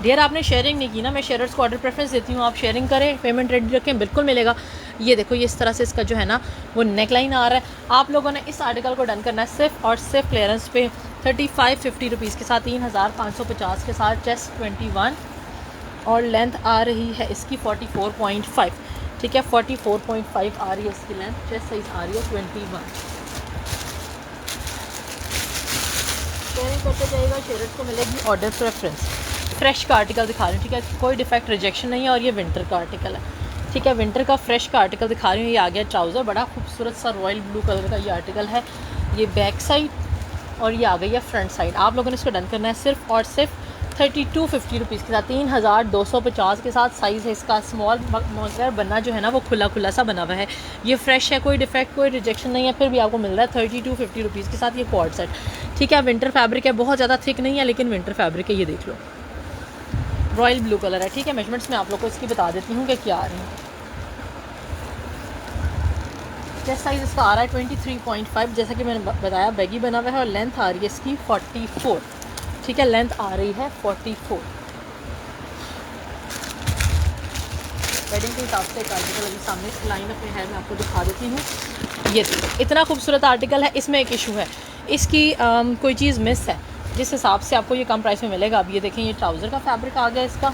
Speaker 1: डियर आपने शेयरिंग नहीं की ना, मैं शेयरर्स को ऑर्डर प्रेफरेंस देती हूँ, आप शेयरिंग करें, पेमेंट रेडी रखें, बिल्कुल मिलेगा। ये देखो, ये इस तरह से इसका जो है ना वो नेक लाइन आ रहा है। आप लोगों ने इस आर्टिकल को डन करना है सिर्फ और सिर्फ क्लियरेंस पे 3550 रुपीज़ के साथ, 3550 के साथ। चेस्ट 21 और लेंथ आ रही है इसकी 44.5, ठीक है। 44.5 आ रही है इसकी लेंथ, चेस्ट साइज़ आ रही है 21। शेयरिंग करते जाइएगा, शेयरर्स को मिलेगी ऑर्डर प्रेफरेंस। फ्रेश का आर्टिकल दिखा रही हूँ, ठीक है, कोई डिफेक्ट रिजेक्शन नहीं है। और ये विंटर का आर्टिकल है, ठीक है, विंटर का फ्रेश का आर्टिकल दिखा रही हूँ। ये आ गया ट्राउज़र, बड़ा खूबसूरत सा रॉयल ब्लू कलर का ये आर्टिकल है। ये बैक साइड और ये आ गई है फ्रंट साइड। आप लोगों ने इसको डन करना है सिर्फ और सिर्फ 3250 रुपीज़ के साथ, 3250 के साथ। साइज़ है इसका स्मॉल, मगर बनना जो है ना वो खुला खुला सा बना हुआ है। ये फ्रेश है, कोई डिफेक्ट कोई रिजेक्शन नहीं है, फिर भी आपको मिल रहा है 3250 रुपीज़ के साथ ये कॉर्ड सेट, ठीक है। विंटर फैब्रिक है, बहुत ज़्यादा थिक नहीं है, लेकिन विंटर फैब्रिक है। ये देख लो, रॉयल ब्लू कलर है, ठीक है। मेजरमेंट्स में आप लोग को इसकी बता देती हूँ कि क्या आ रही है। चेस्ट साइज़ इसका आ रहा है 23.5, जैसा कि मैंने बताया, बैगी बना हुआ है। और लेंथ आ रही है इसकी 44, ठीक है, लेंथ आ रही है 44। वेडिंग के हिसाब से एक आर्टिकल अभी सामने लाइन अपने है, मैं आपको दिखा देती हूँ। ये देखो, इतना खूबसूरत आर्टिकल है। इसमें एक इशू है, इसकी कोई चीज़ मिस है, जिस हिसाब से आपको ये कम प्राइस में मिलेगा। अब ये देखें, ये ट्राउज़र का फैब्रिक आ गया इसका,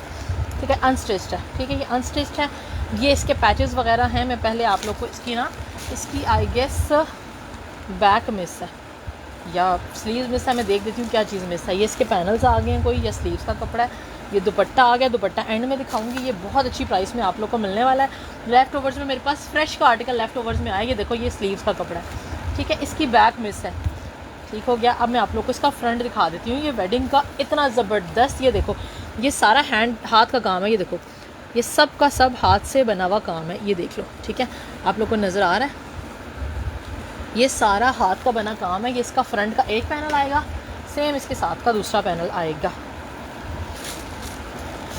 Speaker 1: ठीक है, अनस्टिच्ड है, ठीक है, ये अनस्टिच्ड है। ये इसके पैचेस वगैरह हैं। मैं पहले आप लोग को इसकी आई गेस बैक मिस है या स्लीव्स मिस है, मैं देख देती हूँ क्या चीज़ मिस है। ये इसके पैनल्स आ गए हैं कोई, या स्लीव्स का कपड़ा है। ये दुपट्टा आ गया, दुपट्टा एंड में दिखाऊंगी। ये बहुत अच्छी प्राइस में आप लोग को मिलने वाला है। लेफ़्ट ओवर्स में मेरे पास फ्रेश का आर्टिकल लेफ़्ट ओवर्स में आया। ये देखो, ये स्लीव्स का कपड़ा है, ठीक है, इसकी बैक मिस है, ठीक हो गया। अब मैं आप लोग को इसका फ्रंट दिखा देती हूँ। ये वेडिंग का इतना ज़बरदस्त, ये देखो, ये सारा हाथ का काम है। ये देखो, ये सब का सब हाथ से बना हुआ काम है, ये देख लो, ठीक है, आप लोग को नज़र आ रहा है। ये सारा हाथ का बना काम है। ये इसका फ्रंट का एक पैनल आएगा, सेम इसके साथ का दूसरा पैनल आएगा,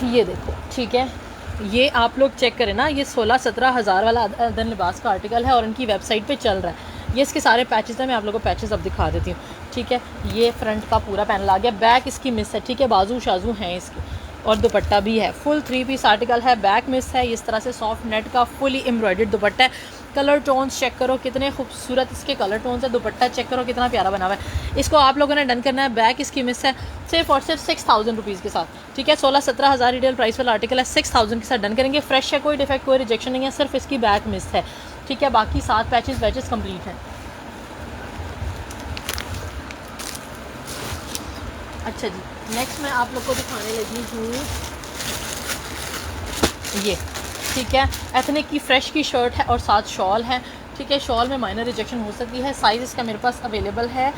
Speaker 1: ये देखो, ठीक है। ये आप लोग चेक करें ना, ये 16-17 हज़ार वाला अदन लिबास का आर्टिकल है और इनकी वेबसाइट पे चल रहा है। ये इसके सारे पैचेस हैं, मैं आप लोगों को पैचेस अब दिखा देती हूँ, ठीक है। ये फ्रंट का पूरा पैनल आ गया, बैक इसकी मिस है, ठीक है, बाजू शाजू हैं इसकी, और दुपट्टा भी है। फुल 3 पीस आर्टिकल है, बैक मिस है। इस तरह से सॉफ्ट नेट का फुली एम्ब्रॉयडर्ड दुपट्टा है। कलर टोन्स चेक करो कितने खूबसूरत इसके कलर टोन्स है। दुपट्टा चेक करो कितना प्यारा बना हुआ है। इसको आप लोगों ने डन करना है। बैक इसकी मिस है, सिर्फ और सिर्फ 6000 रुपीज़ के साथ, ठीक है। 16-17 हज़ार रिटेल प्राइस वाला आर्टिकल है, 6000 के साथ डन करेंगे। फ्रेश है, कोई डिफेक्ट कोई रिजेक्शन नहीं है, सिर्फ इसकी बैक मिस है, ठीक है। बाकी 7 पैचेस कंप्लीट हैं। अच्छा जी, नेक्स्ट मैं आप लोग को दिखाने लगी हूँ ये, ठीक है, एथनिक की फ़्रेश की शर्ट है और साथ शॉल है, ठीक है। शॉल में माइनर रिजेक्शन हो सकती है। साइज़ इसका मेरे पास अवेलेबल है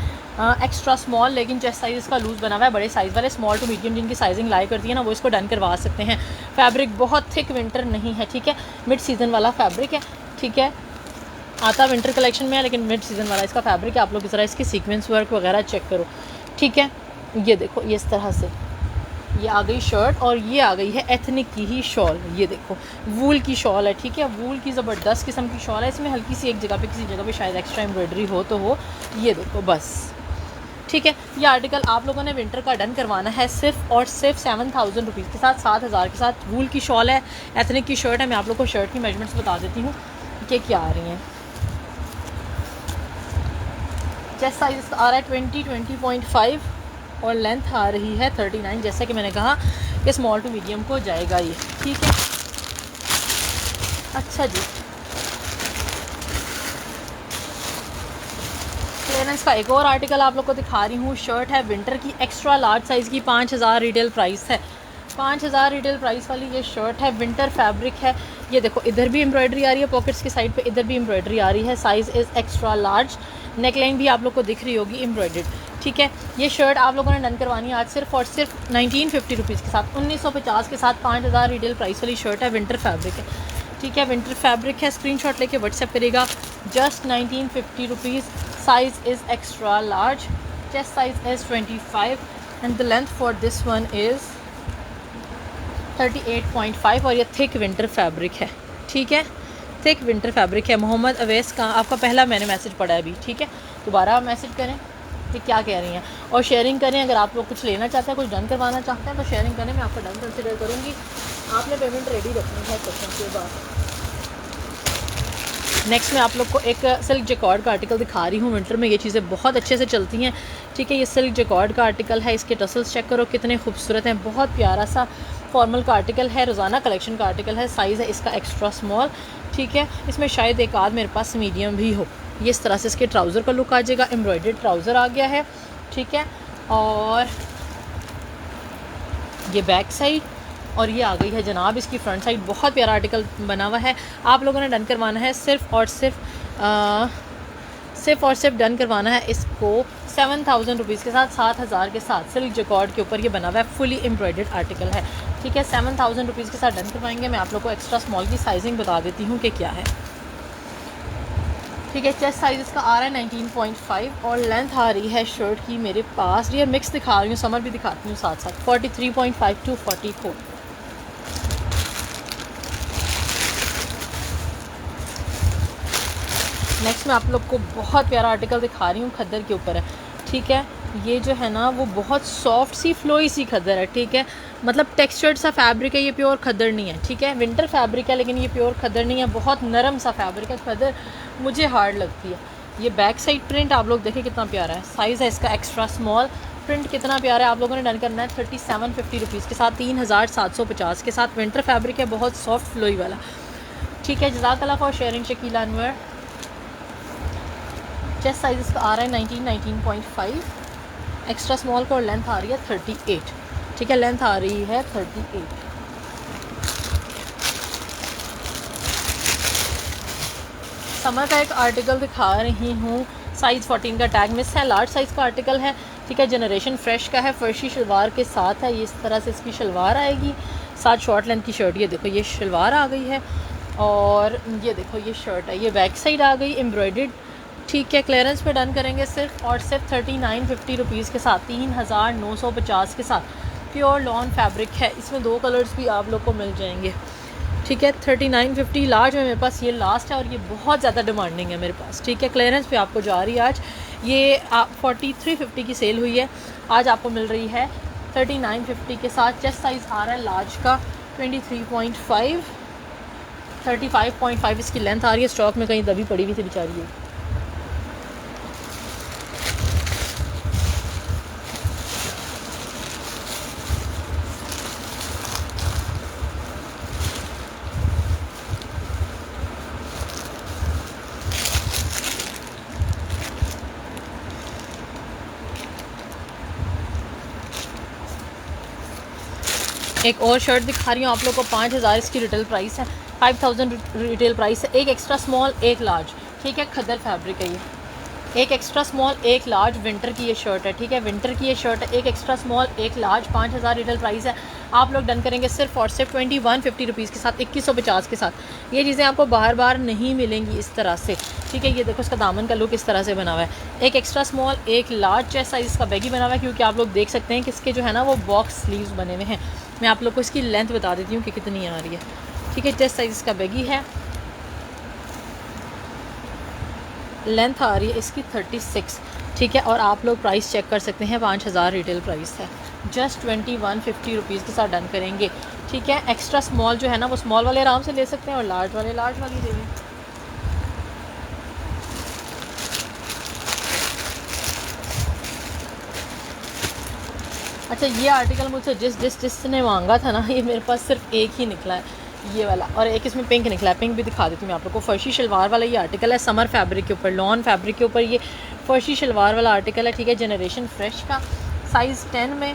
Speaker 1: एक्स्ट्रा स्मॉल, लेकिन चेस्ट साइज़ इसका लूज़ बना हुआ है। बड़े साइज़ वाले स्मॉल टू मीडियम जिनकी साइजिंग लाई करती है ना, वो इसको डन करवा सकते हैं। फैब्रिक बहुत थिक विंटर नहीं है, ठीक है, मिड सीज़न वाला फैब्रिक है, ठीक है। आता विंटर कलेक्शन में है लेकिन मिड सीज़न वाला इसका फैब्रिक है। आप लोग इस तरह इसकी सीक्वेंस वर्क वगैरह चेक करो, ठीक है। ये देखो ये इस तरह से ये आ गई शर्ट और ये आ गई है एथनिक की ही शॉल। ये देखो वूल की शॉल है, ठीक है, वूल की ज़बरदस्त किस्म की शॉल है। इसमें हल्की सी एक जगह पे किसी जगह पे शायद एक्स्ट्रा एम्ब्रॉयडरी हो तो हो, ये देखो बस, ठीक है। ये आर्टिकल आप लोगों ने विंटर का डन करवाना है सिर्फ और सिर्फ 7000 रुपीज़ के साथ, 7000 के साथ। वूल की शॉल है, एथनिक की शर्ट है। मैं आप लोग को शर्ट की मेजरमेंट्स बता देती हूँ कि क्या आ रही हैं। चेस्ट साइज आ रहा है 20.5 और लेंथ आ रही है 39। जैसे कि मैंने कहा कि स्मॉल टू मीडियम को जाएगा ये, ठीक है। अच्छा जी, क्लियरेंस का एक और आर्टिकल आप लोग को दिखा रही हूँ। शर्ट है विंटर की, एक्स्ट्रा लार्ज साइज़ की, 5000 रिटेल प्राइस है। 5000 रिटेल प्राइस वाली ये शर्ट है, विंटर फैब्रिक है। ये देखो इधर भी एम्ब्रॉयडरी आ रही है पॉकेट्स की साइड पे, इधर भी एम्ब्रॉयडरी आ रही है। Size is extra large, neckline भी आप लोग को दिख रही होगी एम्ब्रॉयडर्ड, ठीक है। ये शर्ट आप लोगों ने डन करवानी है आज सिर्फ और सिर्फ 1950 रुपीज़ के साथ, 1950 के साथ 5000 रिटेल प्राइस वाली शर्ट है, विंटर फैब्रिक है, ठीक है। विंटर फैब्रिक है, स्क्रीनशॉट लेके व्हाट्सएप करेगा। Just 1950 rupees. Size is extra large, chest size is 25 and the length for this one is 38.5 और ये थिक विंटर फैब्रिक है, ठीक है। थिक विंटर फैब्रिक है। मोहम्मद अवैस का आपका पहला मैंने मैसेज पढ़ा है अभी, ठीक है। दोबारा मैसेज करें कि क्या कह रही हैं और शेयरिंग करें। अगर आप लोग कुछ लेना चाहते हैं, कुछ डन करवाना चाहते हैं तो शेयरिंग करें, मैं आपका डन कंसिडर करूँगी। आपने पेमेंट रेडी रखनी है सेशन के बाद। नेक्स्ट मैं आप लोग को एक सिल्क जैकॉर्ड का आर्टिकल दिखा रही हूँ। विंटर में ये चीज़ें बहुत अच्छे से चलती हैं, ठीक है। ये सिल्क जैकॉर्ड का आर्टिकल है, इसके टसल्स चेक करो कितने खूबसूरत हैं। बहुत प्यारा सा फॉर्मल का आर्टिकल है, रोज़ाना कलेक्शन का आर्टिकल है। साइज़ है इसका एक्स्ट्रा स्मॉल, ठीक है। इसमें शायद एक आध मेरे पास मीडियम भी हो। ये इस तरह से इसके ट्राउज़र का लुक आ जाएगा, एम्ब्रॉयडर्ड ट्राउज़र आ गया है, ठीक है। और ये बैक साइड और ये आ गई है जनाब इसकी फ्रंट साइड। बहुत प्यारा आर्टिकल बना हुआ है। आप लोगों ने डन करवाना है सिर्फ और सिर्फ डन करवाना है इसको 7000 रुपीज़ के साथ, 7000 के साथ। सिल्क जैकॉर्ड के ऊपर ये बना हुआ है, फुली एम्ब्रॉयडर्ड आर्टिकल है, ठीक है। 7000 रुपीज़ के साथ डन करवाएंगे। मैं आप लोग को एक्स्ट्रा स्मॉल की साइजिंग बता देती हूँ कि क्या है, ठीक है। चेस्ट साइज़ इसका आ रहा है 19.5 और लेंथ आ रही है शर्ट की मेरे पास, ये मिक्स दिखा रही हूँ, समर भी दिखाती हूँ साथ साथ, 43.5 to 44। नेक्स्ट मैं आप लोग को बहुत प्यारा आर्टिकल दिखा रही हूँ, खद्दर के ऊपर है, ठीक है। ये जो है ना वो बहुत सॉफ्ट सी फ्लोई सी खद्दर है, ठीक है। मतलब टेक्सचर्ड सा फैब्रिक है, ये प्योर खद्दर नहीं है, ठीक है। विंटर फैब्रिक है लेकिन ये प्योर खद्दर नहीं है, बहुत नरम सा फैब्रिक है। खद्दर मुझे हार्ड लगती है। ये बैक साइड प्रिंट आप लोग देखें कितना प्यारा है। साइज़ है इसका एक्स्ट्रा स्मॉल, प्रिंट कितना प्यारा है। आप लोगों ने डन करना है 3750 रुपीज़ के साथ, 3750 के साथ। विंटर फैब्रिक है, बहुत सॉफ्ट फ्लोई वाला, ठीक है। जज़ाकल्लाह for sharing Shakeel Anwar. Chest size इसका आ रहा है 19.5, एक्स्ट्रा स्मॉल का, और लेंथ आ रही है 38, ठीक है। लेंथ आ रही है 38। समर का एक आर्टिकल दिखा रही हूँ, साइज़ 14 का टैग मिस है, लार्ज साइज़ का आर्टिकल है, ठीक है। जनरेशन फ्रेश का है, फर्शी शलवार के साथ है। ये इस तरह से इसकी शलवार आएगी, साथ शॉर्ट लेंथ की शर्ट। ये देखो ये शलवार आ गई है और ये देखो ये शर्ट है। ये बैक साइड आ गई एम्ब्रॉयडर्ड, ठीक है। क्लियरेंस पे डन करेंगे सिर्फ और सिर्फ 3950 रुपीज़ के साथ, 3950 के साथ। प्योर लॉन फैब्रिक है, इसमें 2 कलर्स भी आप लोग को मिल जाएंगे, ठीक है। 3950 लार्ज में मेरे पास ये लास्ट है और ये बहुत ज़्यादा डिमांडिंग है मेरे पास, ठीक है। क्लियरेंस पे आपको जा रही है आज, ये 4350 की सेल हुई है, आज आपको मिल रही है 3950 के साथ। चेस्ट साइज़ आ रहा है लार्ज का 23.5, 35.5 इसकी लेंथ आ रही है। स्टॉक में कहीं दबी पड़ी हुई थी बेचारी है। एक और शर्ट दिखा रही हूँ आप लोग को, 5000 इसकी रिटेल प्राइस है, 5000 रिटेल प्राइस है। एक एक्स्ट्रा स्मॉल, एक लार्ज, ठीक है। खद्दर फैब्रिक है ये, एक एक्स्ट्रा स्मॉल एक लार्ज विंटर की ये शर्ट है, ठीक है, विंटर की ये शर्ट है, एक एक्स्ट्रा स्मॉल एक लार्ज, 5000 रिटेल प्राइस है। आप लोग डन करेंगे सिर्फ और सिर्फ 2150 रुपीज़ के साथ, 2150 के साथ। ये चीज़ें आपको बार बार नहीं मिलेंगी इस तरह से, ठीक है। ये देखो इसका दामन का लुक इस तरह से बना हुआ है। एक एक्स्ट्रा स्मॉल एक लार्ज चेस्ट साइज़ का बैगी बना हुआ है, क्योंकि आप लोग देख सकते हैं कि इसके जो है ना वो बॉक्स स्लीव्स बने हुए हैं। मैं आप लोग को इसकी लेंथ बता देती हूँ कि कितनी आ रही है, ठीक है। चेस्ट साइज़ का बैगी है, लेंथ आ रही है इसकी 36, ठीक है। और आप लोग प्राइस चेक कर सकते हैं, 5000 रिटेल प्राइस है। जस्ट 2150 रुपीज़ के साथ डन करेंगे, ठीक है। एक्स्ट्रा स्मॉल जो है ना वो स्मॉल वाले आराम से ले सकते हैं और लार्ज वाले लार्ज वाली ले लें। अच्छा, ये आर्टिकल मुझसे जिसने मांगा था ना, ये मेरे पास सिर्फ एक ही निकला है, ये वाला, और एक इसमें पिंक निकला है। पिंक भी दिखा देती हूँ मैं आप लोग को। फर्शी शलवार वाला ये आर्टिकल है, समर फैब्रिक के ऊपर, लॉन फैब्रिक के ऊपर ये फर्शी शलवार वाला आर्टिकल है, ठीक है। जनरेशन फ्रेश का, साइज़ 10 में,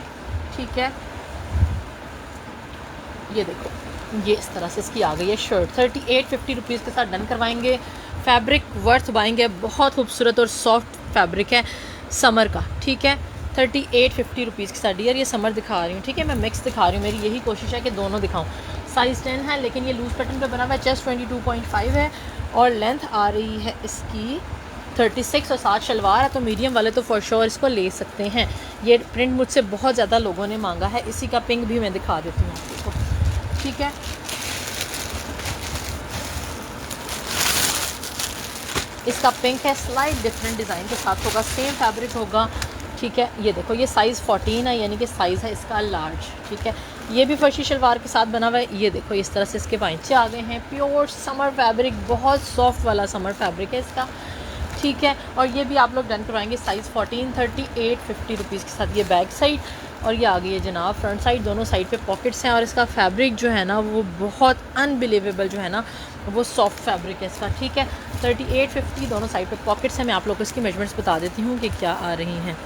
Speaker 1: ठीक है। ये देखो ये इस तरह से इसकी आ गई है शर्ट, 3850 रुपीज़ के साथ डन करवाएंगे। फैब्रिक वर्थ बाएंगे, बहुत खूबसूरत और सॉफ्ट फैब्रिक है समर का, ठीक है। 3850 रुपीज़ के साथ। डियर ये समर दिखा रही हूँ, ठीक है, मैं मिक्स दिखा रही हूँ, मेरी यही कोशिश है कि दोनों दिखाऊँ। साइज़ 10 है, लेकिन ये लूज़ पैटर्न पे बना हुआ है। चेस्ट 22.5 है और लेंथ आ रही है इसकी 36 और साथ शलवार है, तो मीडियम वाले तो फॉर श्योर इसको ले सकते हैं। ये प्रिंट मुझसे बहुत ज़्यादा लोगों ने मांगा है, इसी का पिंक भी मैं दिखा देती हूँ आपको, ठीक है। इसका पिंक है, स्लाइड डिफरेंट डिज़ाइन के साथ होगा, सेम फैब्रिक होगा, ठीक है। ये देखो ये साइज़ 14 है, यानी कि साइज़ है इसका लार्ज, ठीक है। ये भी फर्शी शलवार के साथ बना हुआ है। ये देखो इस तरह से इसके पाइंचे आ गए हैं। प्योर समर फैब्रिक, बहुत सॉफ्ट वाला समर फैब्रिक है इसका, ठीक है। और ये भी आप लोग डन करवाएंगे साइज़ 14, 3850 रुपीज़ के साथ। ये बैक साइड और ये आ गई है जनाब फ्रंट साइड, दोनों साइड पे पॉकेट्स हैं। और इसका फैब्रिक जो है ना वो बहुत अनबिलीवेबल जो है ना वो सॉफ्ट फैब्रिक है इसका, ठीक है। 3850, दोनों साइड पे पॉकेट्स हैं। मैं आप लोग को इसकी मेजरमेंट्स बता देती हूँ कि क्या आ रही हैं।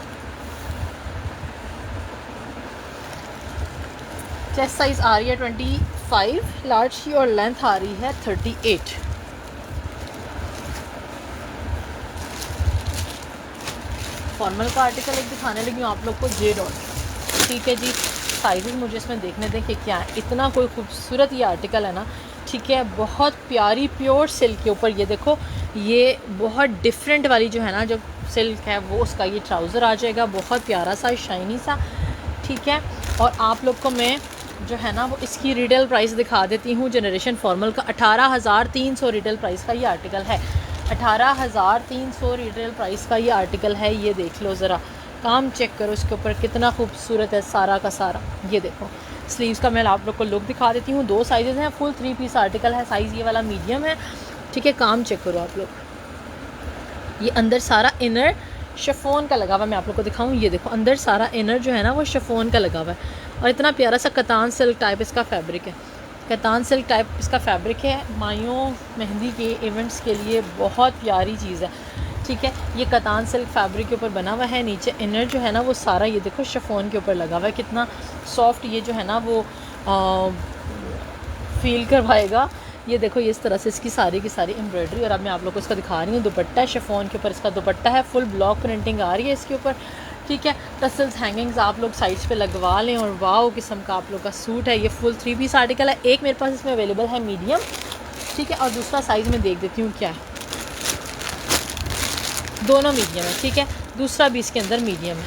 Speaker 1: चेस्ट साइज़ आ रही है 25 लार्ज की और लेंथ आ रही है 38। फॉर्मल का आर्टिकल एक दिखाने लगी हूँ आप लोग को, जे डॉट, ठीक है जी। साइज़ मुझे इसमें देखने दें कि क्या है। इतना कोई खूबसूरत ये आर्टिकल है ना, ठीक है, बहुत प्यारी प्योर सिल्क के ऊपर। ये देखो ये बहुत डिफरेंट वाली जो है ना जो सिल्क है वो उसका ये ट्राउज़र आ जाएगा, बहुत प्यारा सा शाइनी सा, ठीक है। और आप लोग को मैं जो है ना वो इसकी रिटेल प्राइस दिखा देती हूँ। जनरेशन फॉर्मल का 18300 रिटेल प्राइस का ये आर्टिकल है, 18300 रिटेल प्राइस का ये आर्टिकल है। ये देख लो ज़रा, काम चेक करो इसके ऊपर, कितना खूबसूरत है सारा का सारा। ये देखो स्लीव्स का मैं आप लोग को लुक दिखा देती हूँ। 2 साइज़ हैं, फुल 3 पीस आर्टिकल है। साइज़ ये वाला मीडियम है, ठीक है। काम चेक करो आप लोग। ये अंदर सारा इनर शिफॉन का लगा हुआ, मैं आप लोग को दिखाऊँ। ये देखो अंदर सारा इनर जो है ना वो शिफॉन का लगा हुआ है और इतना प्यारा सा कतान सिल्क टाइप इसका फैब्रिक है। कतान सिल्क टाइप इसका फैब्रिक है। मायों मेहंदी के इवेंट्स के लिए बहुत प्यारी चीज़ है, ठीक है। ये कतान सिल्क फैब्रिक के ऊपर बना हुआ है। नीचे इनर जो है ना वो सारा ये देखो शिफॉन के ऊपर लगा हुआ है। कितना सॉफ्ट ये जो है ना वो फील करवाएगा। ये देखो ये इस तरह से इसकी सारी की सारी एम्ब्रॉयडरी। और अब मैं आप लोग को इसका दिखा रही हूँ। दुपट्टा शिफॉन के ऊपर इसका दुपट्टा है, फुल ब्लॉक प्रिंटिंग आ रही है इसके ऊपर, ठीक है। टसल्स हैंगिंग्स आप लोग साइड्स पे लगवा लें और वाओ किस्म का आप लोग का सूट है। ये फुल 3 पीस आर्टिकल है। एक मेरे पास इसमें अवेलेबल है मीडियम, ठीक है, और दूसरा साइज़ में देख देती हूँ क्या है। दोनों मीडियम है, ठीक है। दूसरा भी इसके अंदर मीडियम है,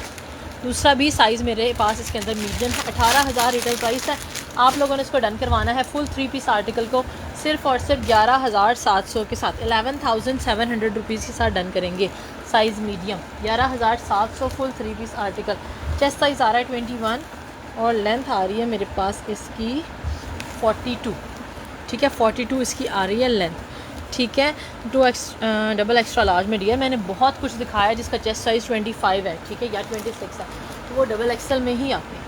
Speaker 1: दूसरा भी साइज़ मेरे पास इसके अंदर मीडियम है। 18000 रिटेल प्राइस है। आप लोगों ने इसको डन करवाना है फुल 3 पीस आर्टिकल को सिर्फ और सिर्फ 11700 के साथ, 11700 रुपीज़ के साथ डन करेंगे। Size medium, 11700 full 3 piece article. Chest size आ रहा है 21 और लेंथ आ रही है मेरे पास इसकी 42, ठीक है। 42 इसकी आ रही है लेंथ, ठीक है। डबल एक्स्ट्रा लार्ज में दिया। मैंने बहुत कुछ दिखाया जिसका चेस्ट साइज़ 25 है, ठीक है, या 26 है, तो वो डबल एक्सल में ही आते हैं।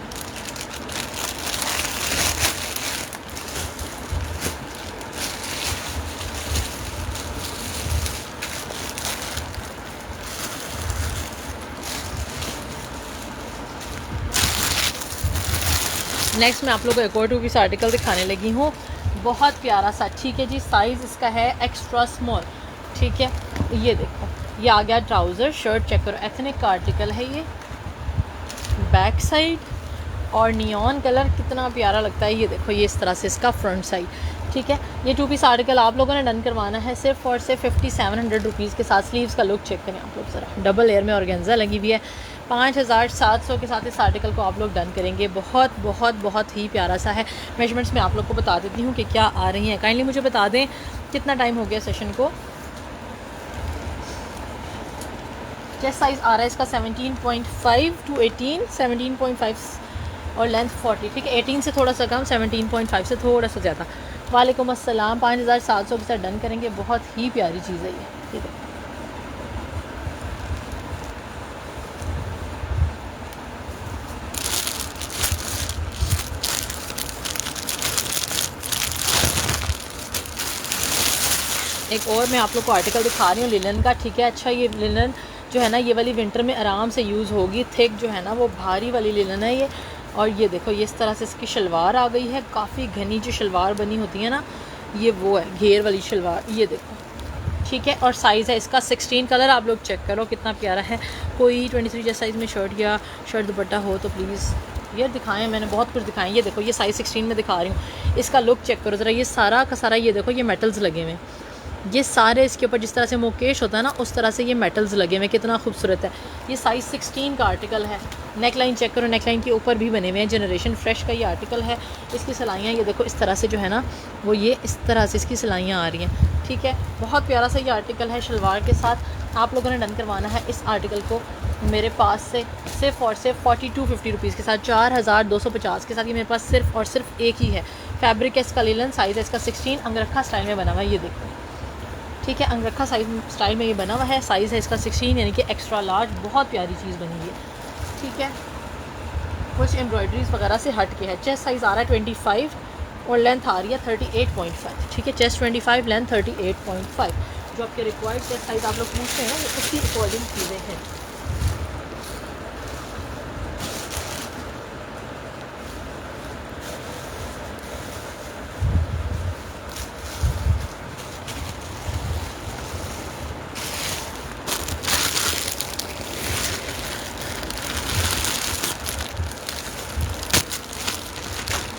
Speaker 1: नेक्स्ट मैं आप लोगों को एक और 2 पीस आर्टिकल दिखाने लगी हूँ, बहुत प्यारा सा, ठीक है जी। साइज़ इसका है एक्स्ट्रा स्मॉल, ठीक है। ये देखो ये आ गया ट्राउज़र, शर्ट चेक करो, एथनिक का आर्टिकल है ये, बैक साइड और नियॉन कलर कितना प्यारा लगता है। ये देखो ये इस तरह से इसका फ्रंट साइड, ठीक है। ये 2 पीस आर्टिकल आप लोगों ने डन करवाना है सिर्फ और सिर्फ 5700 रुपीज़ के साथ। स्लीव्स का लुक चेक करें आप लोग ज़रा, डबल लेयर में ऑर्गेन्जा लगी हुई है। 5700 के साथ इस आर्टिकल को आप लोग डन करेंगे। बहुत बहुत बहुत ही प्यारा सा है। मेजरमेंट्स में आप लोग को बता देती हूँ कि क्या आ रही हैं। काइंडली मुझे बता दें कितना टाइम हो गया सेशन को। चेस्ट साइज़ आ रहा है इसका 17.5 टू 18, 17.5 और लेंथ 40, ठीक है। 18 से थोड़ा सा कम, 17.5 से थोड़ा सा ज़्यादा। वालेकुम अस्सलाम। 5700 के साथ डन करेंगे। बहुत ही प्यारी चीज़ है ये, ठीक है। एक और मैं आप लोग को आर्टिकल दिखा रही हूँ लिनन का, ठीक है। अच्छा ये लिनन जो है ना, ये वाली विंटर में आराम से यूज़ होगी। थिक जो है ना वो भारी वाली लिनन है ये। और ये देखो ये इस तरह से इसकी शलवार आ गई है, काफ़ी घनी जो शलवार बनी होती है ना, ये वो है घेर वाली शलवार, ये देखो, ठीक है। और साइज़ है इसका 16। कलर आप लोग चेक करो कितना प्यारा है। कोई 23 जैसा साइज़ में शर्ट या शर्ट दुपट्टा हो तो प्लीज़ ये दिखाएं। मैंने बहुत कुछ दिखाएं। ये देखो ये साइज़ 16 में दिखा रही हूँ। इसका लुक चेक करो ज़रा, ये सारा का सारा ये देखो ये मेटल्स लगे हुए हैं, ये सारे इसके ऊपर जिस तरह से मुकेश होता है ना उस तरह से ये मेटल्स लगे हुए हैं, कितना खूबसूरत है। ये साइज़ 16 का आर्टिकल है। नेक लाइन चेक करो, नेक लाइन के ऊपर भी बने हुए हैं। जनरेशन फ्रेश का ये आर्टिकल है। इसकी सिलाइयाँ ये देखो इस तरह से जो है ना वो ये इस तरह से इसकी सिलाइयाँ आ रही हैं, ठीक है। बहुत प्यारा सा ये आर्टिकल है शलवार के साथ। आप लोगों ने डन करवाना है इस आर्टिकल को मेरे पास से सिर्फ और सिर्फ 4250 रुपीज़ के साथ, 4250 के साथ। ये मेरे पास सिर्फ और सिर्फ एक ही है। फैब्रिक है इसका लिनन, साइज़ है इसका 16, अंगरखा स्टाइल में बना हुआ है, ये देखो, ठीक है। अंगरखा स्टाइल में ये बना हुआ है। साइज़ है इसका 16 यानी कि एक्स्ट्रा लार्ज। बहुत प्यारी चीज़ बनी है, ठीक है। कुछ एम्ब्रॉयडरीज वगैरह से हट के है। चेस्ट साइज़ आ रहा है 25 और लेंथ आ रही है 38.5, ठीक है। Chest 25, length 38.5। जो आपके रिक्वायर्ड चेस्ट साइज़ आप लोग पूछते हैं ना वो उसकी अकॉर्डिंग चीज़ें हैं।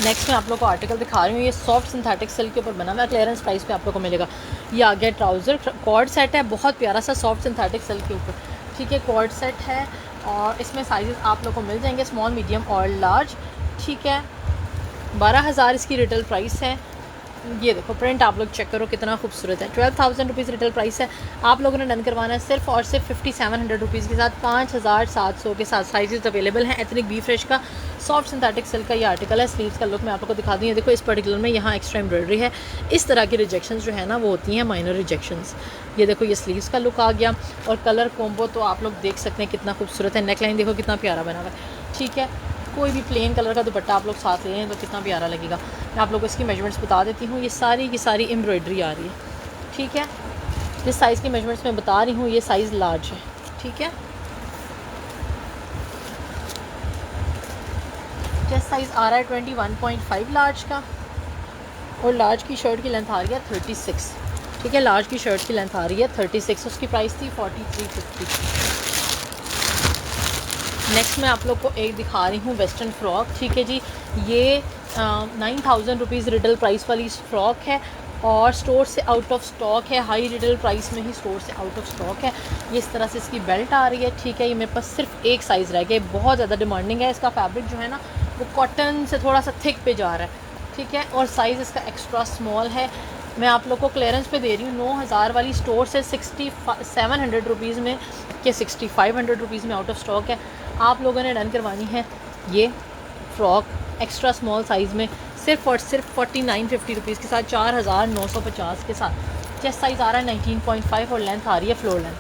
Speaker 1: नेक्स्ट मैं आप लोग को आर्टिकल दिखा रही हूँ। ये सॉफ्ट सिंथेटिक सिल्क के ऊपर बना हुआ है। क्लियरेंस प्राइस पे आप लोग को मिलेगा। ये आ गया ट्राउज़र, कॉर्ड सेट है, बहुत प्यारा सा सॉफ्ट सिंथेटिक सिल्क के ऊपर, ठीक है। कॉर्ड सेट है और इसमें साइजेस आप लोग को मिल जाएंगे स्मॉल, मीडियम और लार्ज, ठीक है। 12,000 इसकी रिटेल प्राइस है। ये देखो प्रिंट आप लोग चेक करो कितना खूबसूरत है। 12,000 रुपीज़ रिटेल प्राइस है। आप लोगों ने डन करवाना है सिर्फ और सिर्फ 5700 रुपीज़ के साथ, 5,700 के साथ। साइजेस अवेलेबल हैं। एथनिक बी फ्रेश का सॉफ्ट सिंथेटिक सिल्क का ये आर्टिकल है। स्लीव्स का लुक मैं आप लोग को दिखा दूँ। ये देखो इस पर्टिकुलर में यहाँ एक्स्ट्रा एम्ब्रॉयडरी है। इस तरह की रिजेक्शंस जो है ना वो होती हैं माइनर रिजेक्शंस। ये देखो ये स्लीव्स का लुक आ गया और कलर कॉम्बो तो आप लोग देख सकते हैं कितना खूबसूरत है। नेक लाइन देखो कितना प्यारा बना हुआ है, ठीक है। कोई भी प्लेन कलर का दुपट्टा आप लोग साथ ले लें तो कितना प्यारा लगेगा। मैं आप लोगों को इसकी मेजरमेंट्स बता देती हूँ। ये सारी की सारी एम्ब्रॉयडरी आ रही है, ठीक है। जिस साइज़ की मेजरमेंट्स मैं बता रही हूँ ये साइज़ लार्ज है, ठीक है। चेस्ट साइज़ आ रहा है 21.5 लार्ज का और लार्ज की शर्ट की लेंथ आ रही है 36, ठीक है। लार्ज की शर्ट की लेंथ आ रही है 36। उसकी प्राइस थी 4350। नेक्स्ट मैं आप लोग को एक दिखा रही हूँ वेस्टर्न फ्रॉक, ठीक है जी। ये 9,000 रुपीज़ रिटेल प्राइस वाली फ्रॉक है और स्टोर से आउट ऑफ स्टॉक है। हाई रिटेल प्राइस में ही स्टोर से आउट ऑफ स्टॉक है। ये इस तरह से इसकी बेल्ट आ रही है, ठीक है। ये मेरे पास सिर्फ एक साइज़ रह गया, बहुत ज़्यादा डिमांडिंग है। इसका फैब्रिक जो है ना वो कॉटन से थोड़ा सा थिक पे जा रहा है, ठीक है। और साइज़ इसका एक्स्ट्रा स्मॉल है। मैं आप लोग को क्लियरेंस पे दे रही हूँ 9,000 वाली, स्टोर से 6700 रुपीज़ में कि 6500 रुपीज़ में आउट ऑफ स्टॉक है। आप लोगों ने डन करवानी है ये फ्रॉक एक्स्ट्रा स्मॉल साइज़ में सिर्फ और सिर्फ 4950 रुपीज़ के साथ, 4,950 के साथ। चेस्ट साइज़ आ रहा है 19.5 और लेंथ आ रही है फ्लोर लेंथ,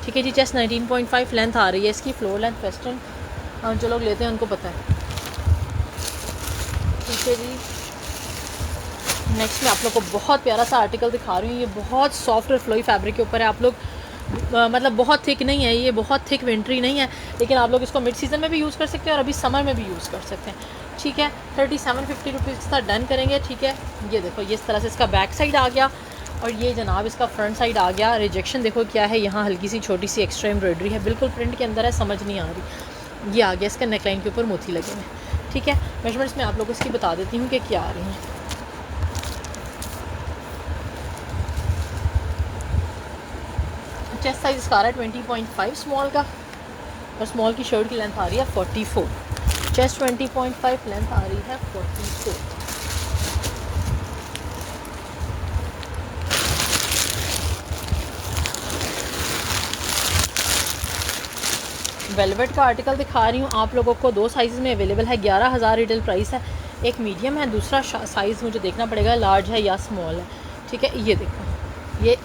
Speaker 1: ठीक है जी। चेस्ट 19.5 लेंथ आ रही है इसकी। फ्लोर लेंथ वेस्टर्न जो लोग लेते हैं उनको पता है, ठीक है जी। नेक्स्ट मैं आप लोग को बहुत प्यारा सा आर्टिकल दिखा रही हूँ। ये बहुत सॉफ्ट और फ्लोई फैब्रिक के ऊपर है। आप लोग मतलब बहुत थिक नहीं है, ये बहुत थिक विंटरी नहीं है, लेकिन आप लोग इसको मिड सीज़न में भी यूज़ कर सकते हैं और अभी समर में भी यूज़ कर सकते हैं, ठीक है। 3750 रुपीज़ के साथ डन करेंगे, ठीक है। ये देखो ये इस तरह से इसका बैक साइड आ गया और ये जनाब इसका फ्रंट साइड आ गया। रिजेक्शन देखो क्या है, यहाँ हल्की सी छोटी सी एक्स्ट्रा एम्ब्रॉयडरी है, बिल्कुल प्रिंट के अंदर है, समझ नहीं आ रही। ये आ गया इसका नेकलाइन के ऊपर मोती लगे हैं। ठीक है, मेजरमेंट्स में आप लोगों को इसकी बता देती हूँ कि क्या आ रही हैं। चेस्ट साइज इसका आ रहा है 20.5 स्मॉल का, और स्मॉल की शर्ट की लेंथ आ रही है 44। चेस्ट 20.5, लेंथ आ रही है 44। वेलवेट का आर्टिकल दिखा रही हूँ आप लोगों को, 2 साइज़ में अवेलेबल है। 11,000 रिटेल प्राइस है। एक मीडियम है, दूसरा साइज़ मुझे देखना पड़ेगा लार्ज है या स्मॉल है। ठीक है, ये देखो, ये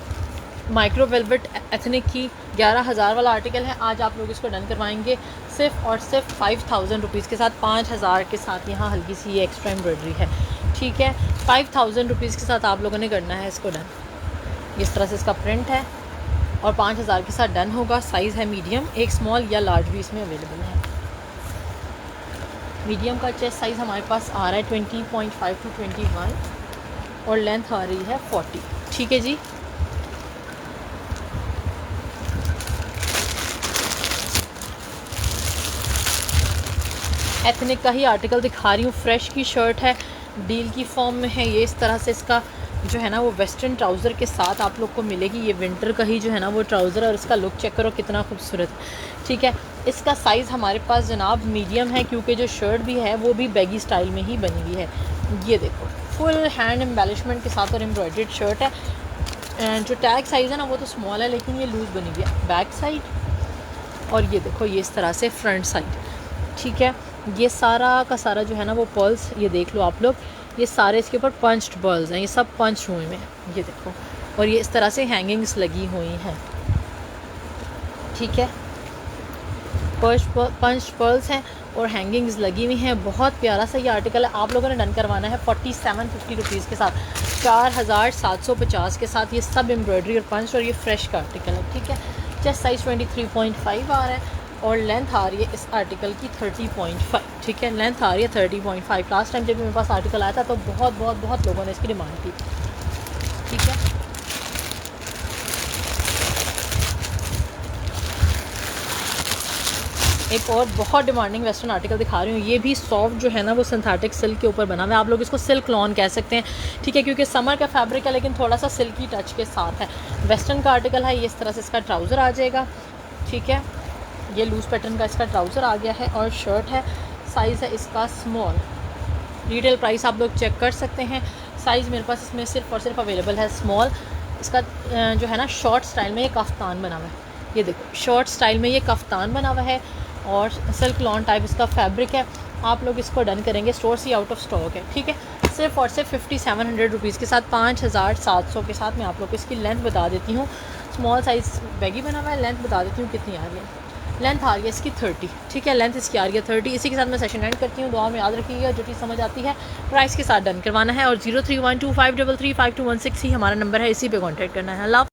Speaker 1: माइक्रो वेलवेट एथनिक की 11,000 वाला आर्टिकल है। आज आप लोग इसको डन करवाएंगे सिर्फ और सिर्फ 5,000 रुपीज़ के साथ, 5,000 के साथ। यहाँ हल्की सी ये एक्स्ट्रा एम्ब्रॉयडरी है। ठीक है, 5,000 रुपीज़ के साथ आप लोगों ने करना है इसको डन। इस तरह से इसका प्रिंट है और 5,000 के साथ डन होगा। साइज़ है मीडियम, एक स्मॉल या लार्ज भी इसमें अवेलेबल है। मीडियम का चेस्ट साइज़ हमारे पास आ रहा है 20.5 to 21 और लेंथ आ रही है 40। ठीक है जी, एथनिक का ही आर्टिकल दिखा रही हूँ। फ्रेश की शर्ट है, डील की फॉर्म में है। ये इस तरह से इसका जो है ना वो वेस्टर्न ट्राउज़र के साथ आप लोग को मिलेगी। ये विंटर का ही जो है ना वो ट्राउज़र, और इसका लुक चेक करो कितना खूबसूरत। ठीक है, इसका साइज़ हमारे पास जनाब मीडियम है, क्योंकि जो शर्ट भी है वो भी बैगी स्टाइल में ही बनी हुई है। ये देखो, फुल हैंड एम्बेलिशमेंट के साथ और एम्ब्रॉयडर्ड शर्ट है। जो टैग साइज़ है ना वो तो स्मॉल है, लेकिन ये लूज़ बनी हुई है बैक साइड। और ये देखो, ये इस तरह से फ्रंट साइड। ठीक है, ये सारा का सारा जो है ना वो पर्ल्स, ये देख लो आप लोग, ये सारे इसके ऊपर पंच्ड पर्ल्स हैं, ये सब पंच हुए में, ये देखो। और ये इस तरह से हैंगिंग्स लगी हुई हैं। ठीक है, पंच पर्ल्स हैं और हैंगिंग्स लगी हुई हैं। बहुत प्यारा सा ये आर्टिकल है, आप लोगों ने डन करवाना है 4750 रुपीज़ के साथ, 4,750 के साथ। ये सब एम्ब्रॉयडरी और पंच, और ये फ्रेश का आर्टिकल है। ठीक है, चेस्ट साइज़ 23.5 आ रहा है और लेंथ आ रही है इस आर्टिकल की 30.5। ठीक है, लेंथ आ रही है 30.5। लास्ट टाइम जब मेरे पास आर्टिकल आया था तो बहुत लोगों ने इसकी डिमांड की। ठीक है, एक और बहुत डिमांडिंग वेस्टर्न आर्टिकल दिखा रही हूँ। ये भी सॉफ्ट जो है ना वो सिंथेटिक सिल्क के ऊपर बना हुआ है। आप लोग इसको सिल्क लॉन कह सकते हैं। ठीक है, क्योंकि समर का फैब्रिक है लेकिन थोड़ा सा सिल्की टच के साथ है। वेस्टर्न का आर्टिकल है, ये इस तरह से इसका ट्राउज़र आ जाएगा। ठीक है, ये लूज़ पैटर्न का इसका ट्राउज़र आ गया है और शर्ट है। साइज़ है इसका स्मॉल। रिटेल प्राइस आप लोग चेक कर सकते हैं। साइज़ मेरे पास इसमें सिर्फ और सिर्फ अवेलेबल है स्मॉल। इसका जो है ना शॉर्ट स्टाइल में ये कफ्तान बना हुआ है। ये देखो, शॉर्ट स्टाइल में ये कफ्तान बना हुआ है और सिल्क लॉन टाइप इसका फैब्रिक है। आप लोग इसको डन करेंगे, स्टोर से आउट ऑफ स्टॉक है। ठीक है, सिर्फ और सिर्फ 5700 रुपीज़ के साथ, 5700 के साथ। मैं आप लोग को इसकी लेंथ बता देती हूँ। स्मॉल साइज़ बैगी बना हुआ है, लेंथ बता देती हूँ कितनी आ रही है। लेंथ आ रही है इसकी 30। ठीक है, लेंथ इसकी आ रही है 30। इसी के साथ मैं सेशन एंड करती हूँ। दुआ में याद रखिएगा, जो चीज़ समझ आती है प्राइस के साथ डन करवाना है। और 0312533521 ही हमारा नंबर है, इसी पे कांटेक्ट करना है। अल्लाह।